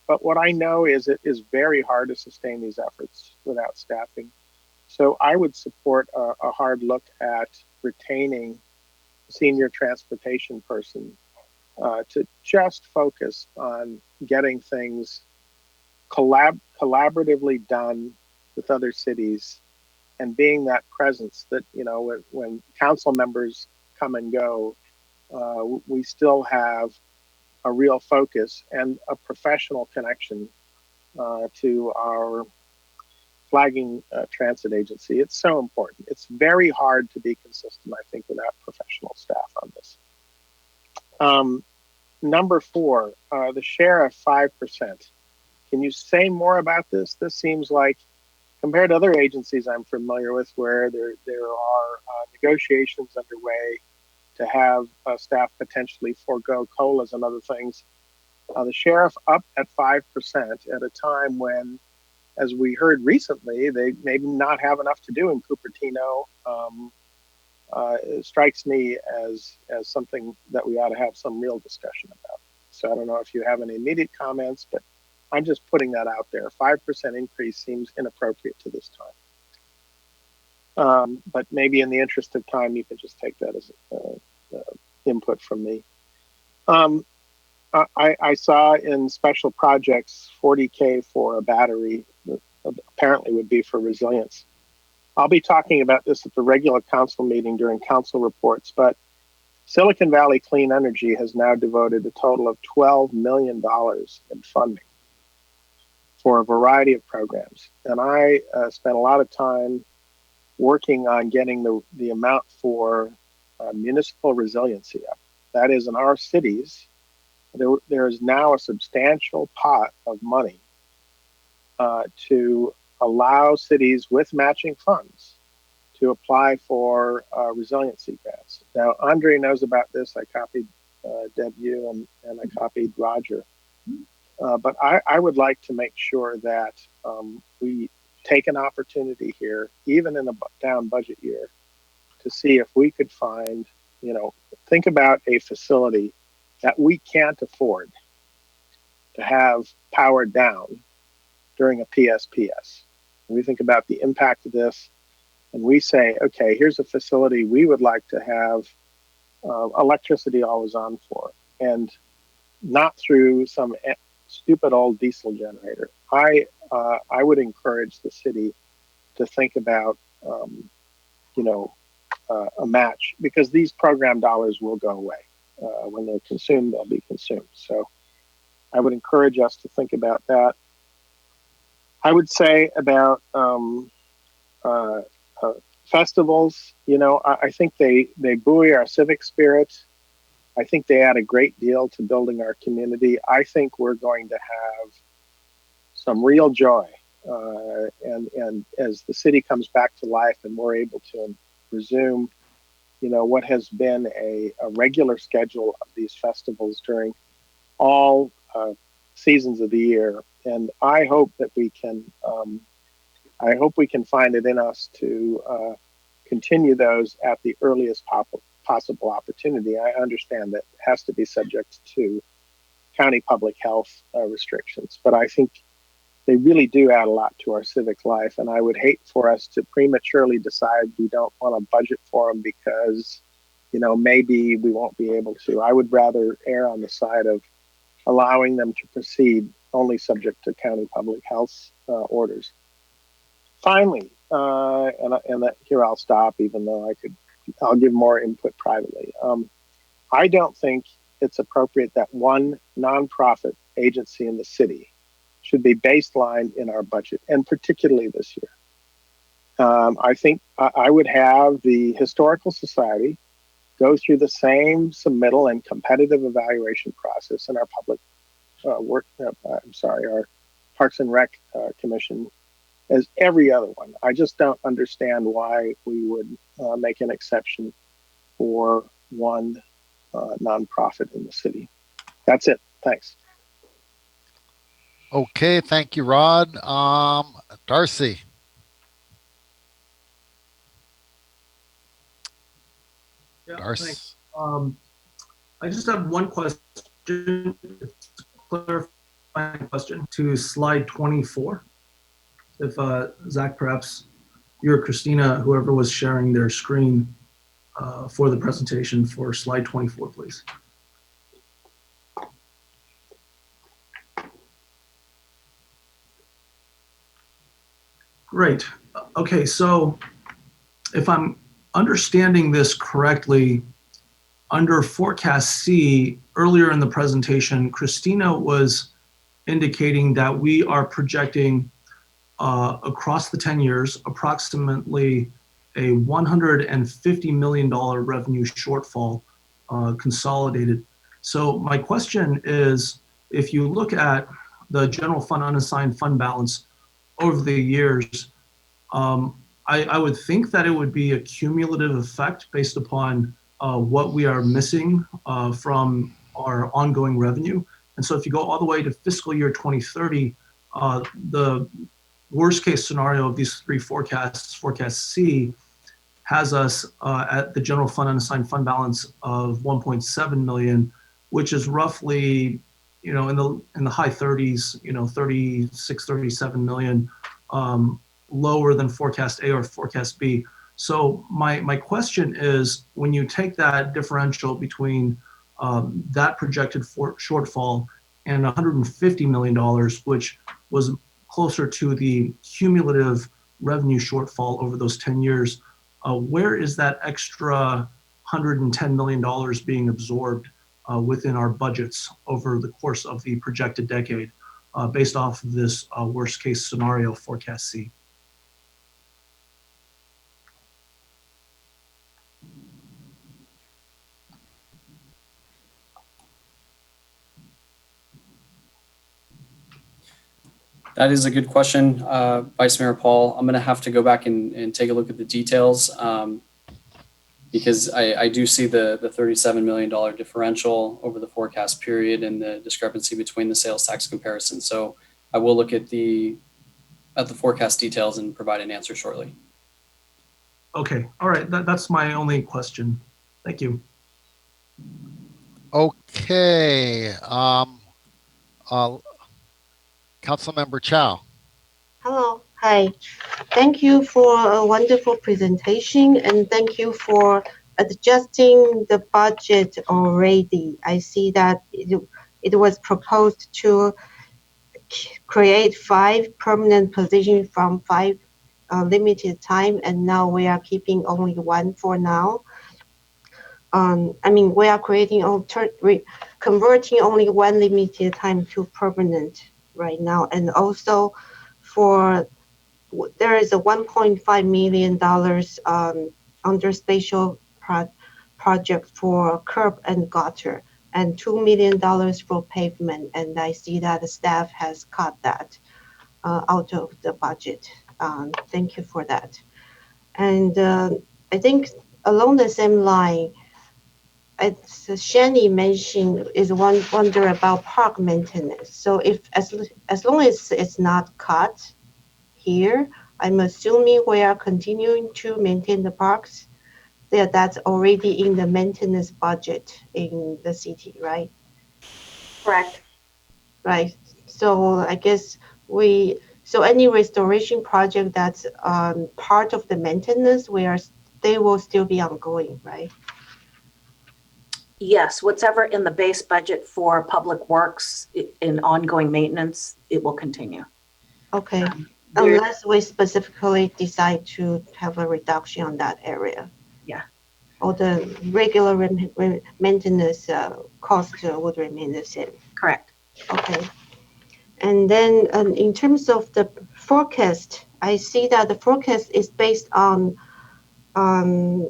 But what I know is it is very hard to sustain these efforts without staffing. So I would support a hard look at retaining a senior transportation person to just focus on getting things collaboratively done with other cities and being that presence that, when council members come and go, we still have a real focus and a professional connection to our flagging transit agency. It's so important. It's very hard to be consistent, I think, without professional staff on this. Number 4, the share of 5%. Can you say more about this? This seems like, compared to other agencies I'm familiar with, where there are negotiations underway to have staff potentially forego COLAs and other things. The sheriff up at 5% at a time when, as we heard recently, they maybe not have enough to do in Cupertino. It strikes me as something that we ought to have some real discussion about. So I don't know if you have any immediate comments, but I'm just putting that out there. 5% increase seems inappropriate to this time. But maybe in the interest of time, you can just take that as input from me. I saw in special projects 40K for a battery that apparently would be for resilience. I'll be talking about this at the regular council meeting during council reports, but Silicon Valley Clean Energy has now devoted a total of $12 million in funding for a variety of programs. And I spent a lot of time working on getting the amount for municipal resiliency up. That is, in our cities, there is now a substantial pot of money to allow cities with matching funds to apply for resiliency grants. Now, Andre knows about this. I copied Deb, and I copied Roger. But I would like to make sure that we take an opportunity here, even in a down budget year, to see if we could find, think about a facility that we can't afford to have powered down during a PSPS. And we think about the impact of this, and we say, okay, here's a facility we would like to have electricity always on for, and not through some stupid old diesel generator. I would encourage the city to think about, a match, because these program dollars will go away. When they're consumed, they'll be consumed. So I would encourage us to think about that. I would say about festivals, I think they buoy our civic spirit. I think they add a great deal to building our community. I think we're going to have some real joy. And as the city comes back to life and we're able to resume, what has been a regular schedule of these festivals during all seasons of the year. And I hope that we can, find it in us to continue those at the earliest possible opportunity. I understand that it has to be subject to county public health restrictions, but I think they really do add a lot to our civic life. And I would hate for us to prematurely decide we don't want to budget for them because, maybe we won't be able to. I would rather err on the side of allowing them to proceed only subject to county public health orders. Finally, here I'll stop, even though I'll give more input privately. I don't think it's appropriate that one nonprofit agency in the city should be baselined in our budget, and particularly this year. I think I would have the Historical Society go through the same submittal and competitive evaluation process in our public our Parks and Rec Commission as every other one. I just don't understand why we would make an exception for one nonprofit in the city. That's it. Thanks. Okay, thank you, Rod. Darcy. Yeah, Darcy. thanks. I just have one question, clarifying question to slide 24. If Zach, perhaps you or Christina, whoever was sharing their screen for the presentation for slide 24, please. Great. Okay, so if I'm understanding this correctly, under forecast C, earlier in the presentation, Christina was indicating that we are projecting across the 10 years, approximately a $150 million revenue shortfall consolidated. So my question is, if you look at the general fund unassigned fund balance over the years, I would think that it would be a cumulative effect based upon what we are missing from our ongoing revenue. And so if you go all the way to fiscal year 2030, the worst case scenario of these three forecasts, forecast C, has us at the general fund unassigned fund balance of 1.7 million, which is roughly, in the high 30s, 36, 37 million, lower than forecast A or forecast B. So my question is, when you take that differential between that projected shortfall and $150 million, which was closer to the cumulative revenue shortfall over those 10 years, where is that extra $110 million being absorbed within our budgets over the course of the projected decade based off of this worst case scenario forecast C? That is a good question, Vice Mayor Paul. I'm going to have to go back and take a look at the details because I do see the $37 million differential over the forecast period and the discrepancy between the sales tax comparison. So I will look at the forecast details and provide an answer shortly. Okay, all right, that's my only question. Thank you. Okay. Councilmember Chow. Hello. Hi. Thank you for a wonderful presentation and thank you for adjusting the budget already. I see that it was proposed to create 5 permanent positions from 5 limited time, and now we are keeping only 1 for now. I mean, we are converting only 1 limited time to permanent right now, and also there is a $1.5 million under special project for curb and gutter, and $2 million for pavement. And I see that the staff has cut that out of the budget. Thank you for that. And I think along the same line, as Shani mentioned, is wonder about park maintenance. So if as long as it's not cut here, I'm assuming we are continuing to maintain the parks. That's already in the maintenance budget in the city, right? Correct. Right. So I guess so any restoration project that's part of the maintenance, they will still be ongoing, right? Yes, whatever in the base budget for public works in ongoing maintenance, it will continue. Okay. Unless we specifically decide to have a reduction on that area. Yeah. Or the regular maintenance cost would remain the same. Correct. Okay. And then in terms of the forecast, I see that the forecast is based on, I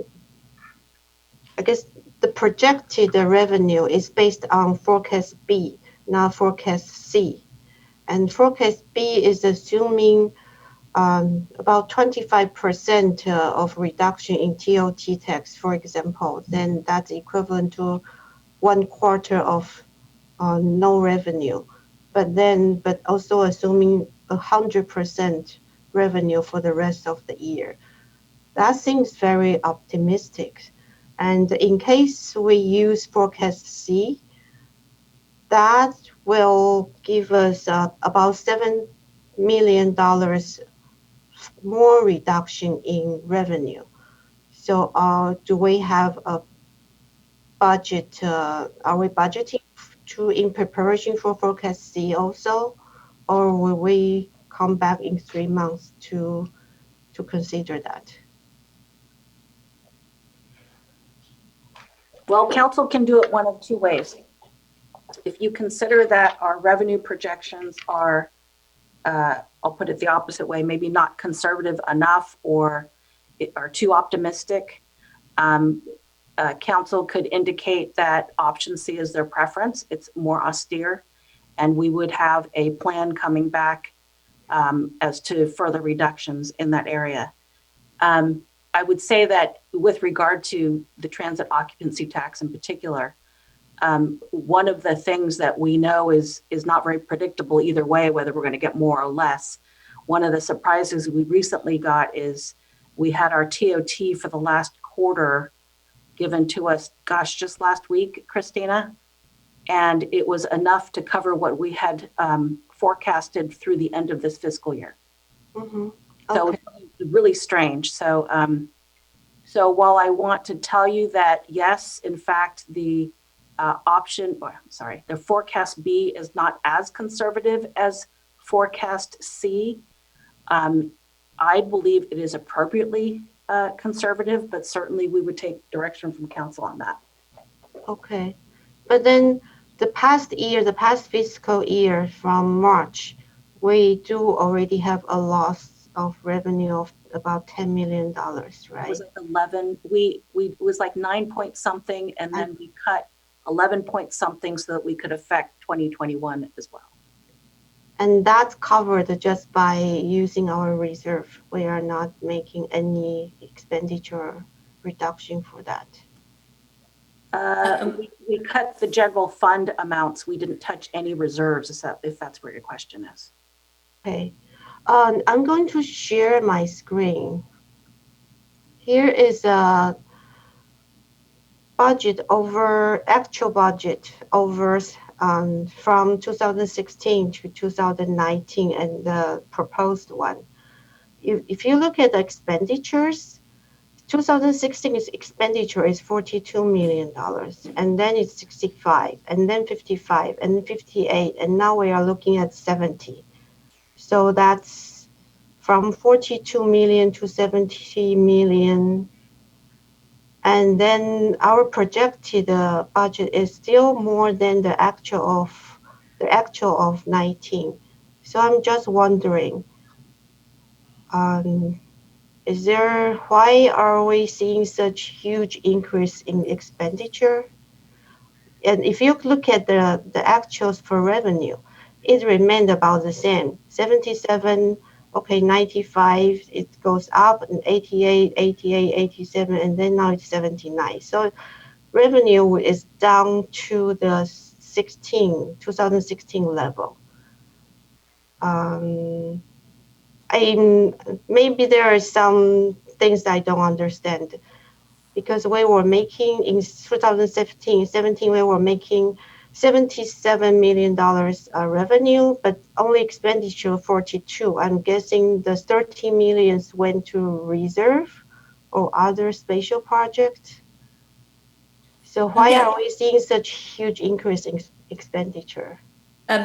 guess the projected revenue is based on forecast B, not forecast C. And forecast B is assuming about 25% of reduction in TOT tax, for example, then that's equivalent to 1/4 of no revenue. But also assuming 100% revenue for the rest of the year. That seems very optimistic. And in case we use forecast C, that will give us about $7 million more reduction in revenue. So do we have a budget? Are we budgeting in preparation for forecast C also? Or will we come back in 3 months to consider that? Well, council can do it one of 2 ways. If you consider that our revenue projections are, I'll put it the opposite way, maybe not conservative enough or are too optimistic, council could indicate that option C is their preference. It's more austere, and we would have a plan coming back as to further reductions in that area. I would say that with regard to the transit occupancy tax in particular, one of the things that we know is not very predictable either way, whether we're going to get more or less. One of the surprises we recently got is we had our TOT for the last quarter given to us, gosh, just last week, Christina, and it was enough to cover what we had forecasted through the end of this fiscal year. Mm-hmm. So it's really strange. So, so while I want to tell you that, yes, in fact, the the forecast B is not as conservative as forecast C. I believe it is appropriately conservative, but certainly we would take direction from council on that. Okay. But then the past fiscal year from March, we do already have a loss of revenue of about $10 million, right? It was like 11, it was like 9 point something, and then we cut 11 point something so that we could affect 2021 as well. And that's covered just by using our reserve. We are not making any expenditure reduction for that. We cut the general fund amounts. We didn't touch any reserves, if that's where your question is. Okay. I'm going to share my screen. Here is a budget over actual budget over from 2016 to 2019 and the proposed one. If you look at the expenditures, 2016 expenditure is $42 million, and then it's 65, and then 55, and 58, and now we are looking at 70. So that's from 42 million to 70 million. And then our projected budget is still more than the actual of 19. So I'm just wondering, why are we seeing such huge increase in expenditure? And if you look at the actuals for revenue, it remained about the same. 77, okay, 95, it goes up, and 88, 88, 87, and then now it's 79. So revenue is down to the 2016 level. Maybe there are some things I don't understand, because we were making in 2017, we were making $77 million revenue, but only expenditure 42. I'm guessing the 30 millions went to reserve or other special projects. So why are we seeing such huge increase in expenditure?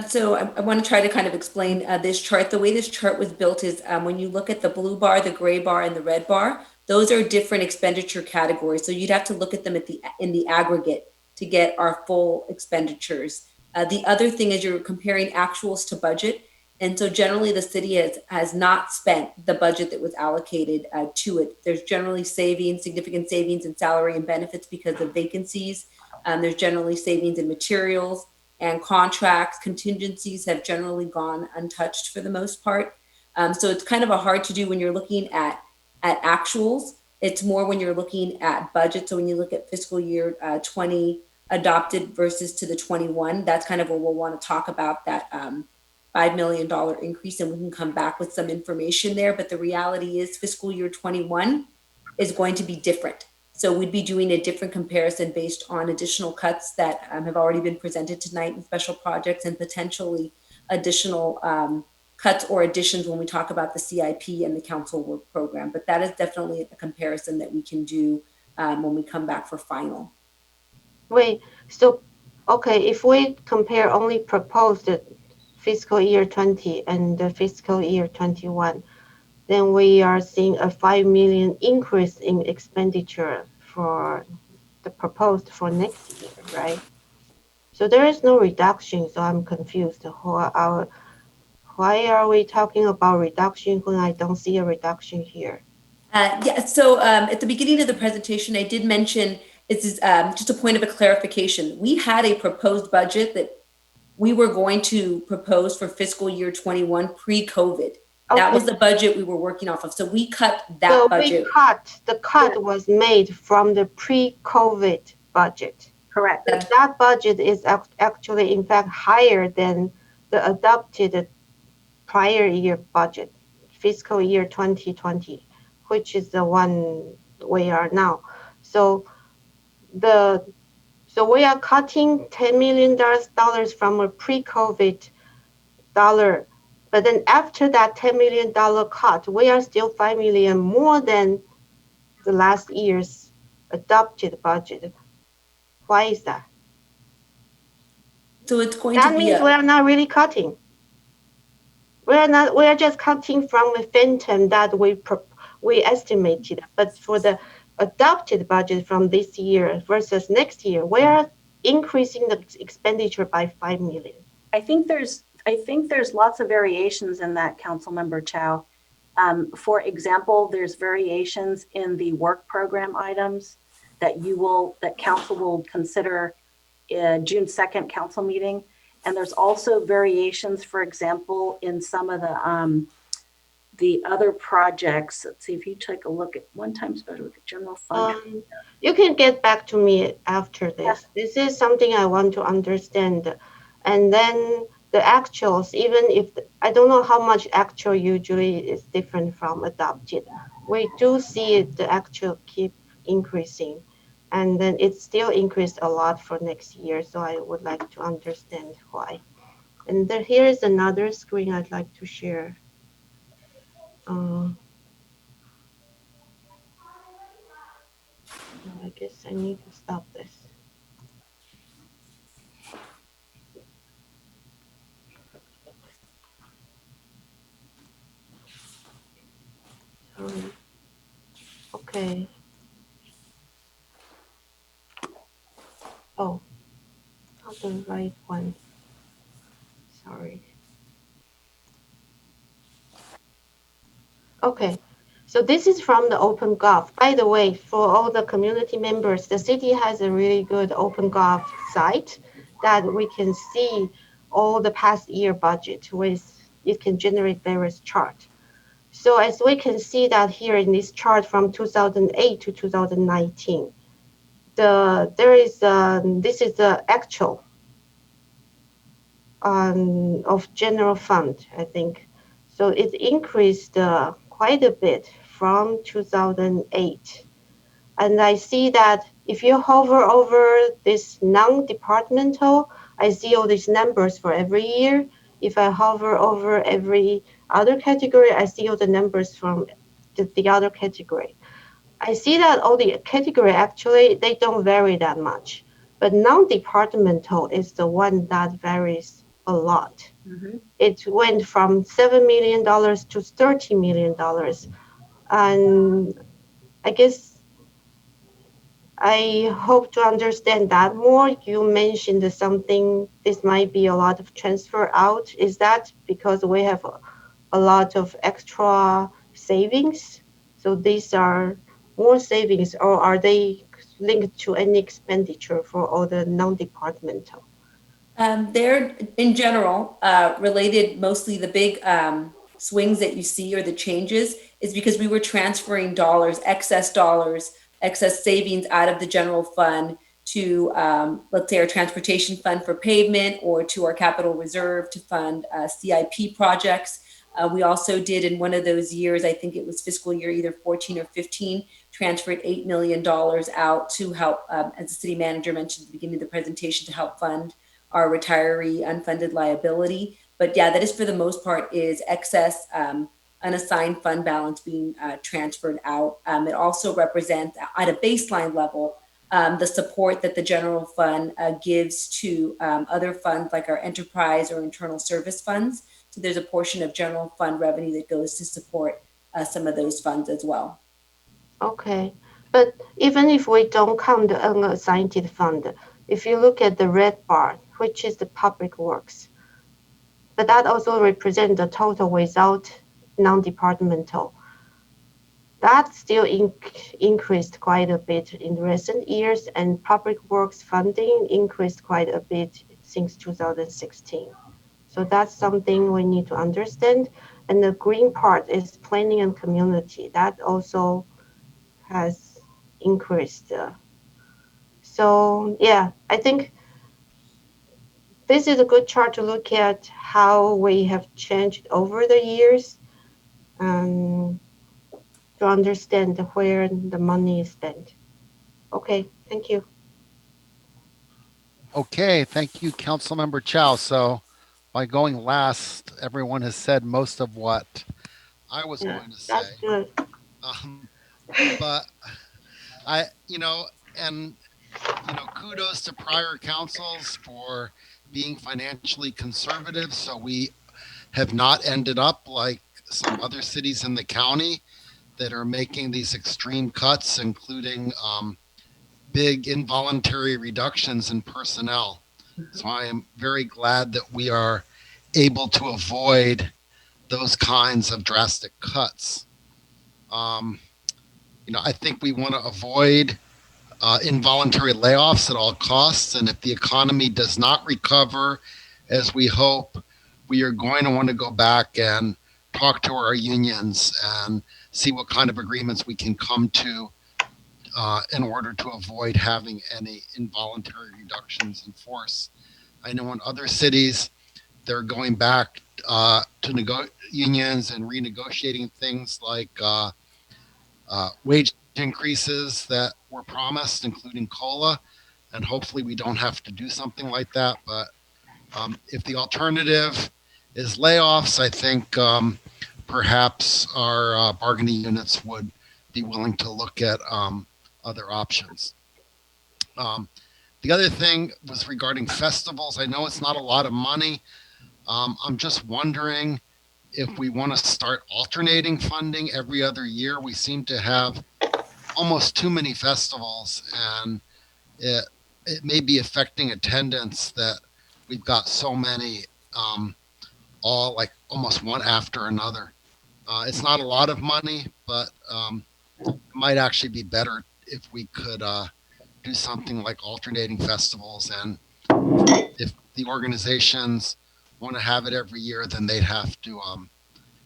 So I want to try to kind of explain this chart. The way this chart was built is when you look at the blue bar, the gray bar, and the red bar, those are different expenditure categories. So you'd have to look at them in the aggregate to get our full expenditures. The other thing is you're comparing actuals to budget. And so generally the city has not spent the budget that was allocated to it. There's generally significant savings in salary and benefits because of vacancies. There's generally savings in materials and contracts. Contingencies have generally gone untouched for the most part. So it's kind of a hard to do when you're looking at actuals. It's more when you're looking at budget. So when you look at fiscal year 20 adopted versus to the 21, that's kind of where we'll want to talk about that $5 million increase, and we can come back with some information there. But the reality is fiscal year 21 is going to be different. So we'd be doing a different comparison based on additional cuts that have already been presented tonight in special projects, and potentially additional cuts or additions when we talk about the CIP and the council work program. But that is definitely a comparison that we can do when we come back for final. Wait, so, okay, if we compare only proposed fiscal year 20 and the fiscal year 21, then we are seeing a 5 million increase in expenditure for the proposed for next year, right? So there is no reduction, so I'm confused. Why are we talking about reduction when I don't see a reduction here? So at the beginning of the presentation, I did mention, this is just a point of a clarification. We had a proposed budget that we were going to propose for fiscal year 21 pre-COVID. Okay. That was the budget we were working off of. So we cut that budget. The cut was made from the pre-COVID budget. Correct. And that budget is actually, in fact, higher than the adopted prior year budget, fiscal year 2020, which is the one we are now. So we are cutting $10 million from a pre-COVID dollar, but then after that $10 million cut, we are still $5 million more than the last year's adopted budget. Why is that? So it's going that to be means we are not really cutting. We are just cutting from the phantom that we estimated, but for the adopted budget from this year versus next year, we are increasing the expenditure by 5 million. I think there's lots of variations in that, Councilmember Chow. For example, there's variations in the work program items that council will consider June 2nd council meeting. And there's also variations, for example, in some of the other projects. Let's see, if you take a look at one-time special with the general fund. You can get back to me after this. This is something I want to understand. And then the actuals, even if I don't know how much actual usually is different from adopted, we do see the actual keep increasing. And then it still increased a lot for next year. So I would like to understand why. And here is another screen I'd like to share. I guess I need to stop this. Okay. Oh, not the right one. Sorry. Okay. So this is from the OpenGov. By the way, for all the community members, the city has a really good OpenGov site that we can see all the past year budget with. It can generate various charts. So as we can see that here in this chart from 2008 to 2019, this is the actual of general fund, I think. So it increased quite a bit from 2008. And I see that if you hover over this non-departmental, I see all these numbers for every year. If I hover over every other category, I see all the numbers from the other category. I see that all the category actually, they don't vary that much. But non-departmental is the one that varies a lot. It went from $7 million to $30 million. And I guess I hope to understand that more. You mentioned something, this might be a lot of transfer out. Is that because we have a lot of extra savings? So these are more savings, or are they linked to any expenditure for all the non-departmental? They're in general related. Mostly the big swings that you see or the changes is because we were transferring excess savings out of the general fund to, let's say, our transportation fund for pavement, or to our capital reserve to fund CIP projects. We also did in one of those years, I think it was fiscal year either 14 or 15, transferred $8 million out to help, as the city manager mentioned at the beginning of the presentation, to help fund our retiree unfunded liability. But yeah, that is for the most part is excess unassigned fund balance being transferred out. It also represents at a baseline level the support that the general fund gives to other funds like our enterprise or internal service funds. So there's a portion of general fund revenue that goes to support some of those funds as well. Okay, but even if we don't count the unassigned fund, if you look at the red bar, which is the public works, but that also represents the total without non-departmental. That still increased quite a bit in recent years, and public works funding increased quite a bit since 2016. So that's something we need to understand. And the green part is planning and community. That also has increased. So yeah, I think this is a good chart to look at how we have changed over the years to understand where the money is spent. Okay, thank you. Okay, thank you, Councilmember Chow. So by going last, everyone has said most of what I was going to say. That's good. But kudos to prior councils for being financially conservative. So we have not ended up like some other cities in the county that are making these extreme cuts, including big involuntary reductions in personnel. So I am very glad that we are able to avoid those kinds of drastic cuts. I think we want to avoid involuntary layoffs at all costs. And if the economy does not recover as we hope, we are going to want to go back and talk to our unions and see what kind of agreements we can come to in order to avoid having any involuntary reductions in force. I know in other cities, they're going back to unions and renegotiating things like wage increases that were promised, including COLA. And hopefully we don't have to do something like that. But if the alternative is layoffs, I think perhaps our bargaining units would be willing to look at other options. The other thing was regarding festivals. I know it's not a lot of money. I'm just wondering if we want to start alternating funding every other year. We seem to have almost too many festivals, and it may be affecting attendance that we've got so many, all like almost one after another. It's not a lot of money, but it might actually be better if we could do something like alternating festivals. And if the organizations want to have it every year, then they'd have to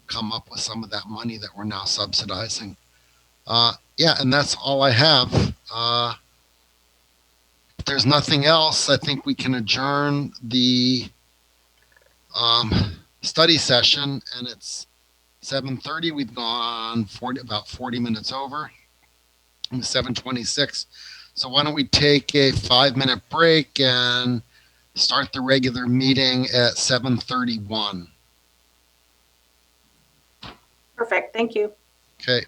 come up with some of that money that we're now subsidizing. Yeah, and that's all I have. If there's nothing else, I think we can adjourn the study session, and it's 7:30. We've gone about 40 minutes over. It's 7:26. So why don't we take a 5-minute break and start the regular meeting at 7:31. Perfect. Thank you. Okay.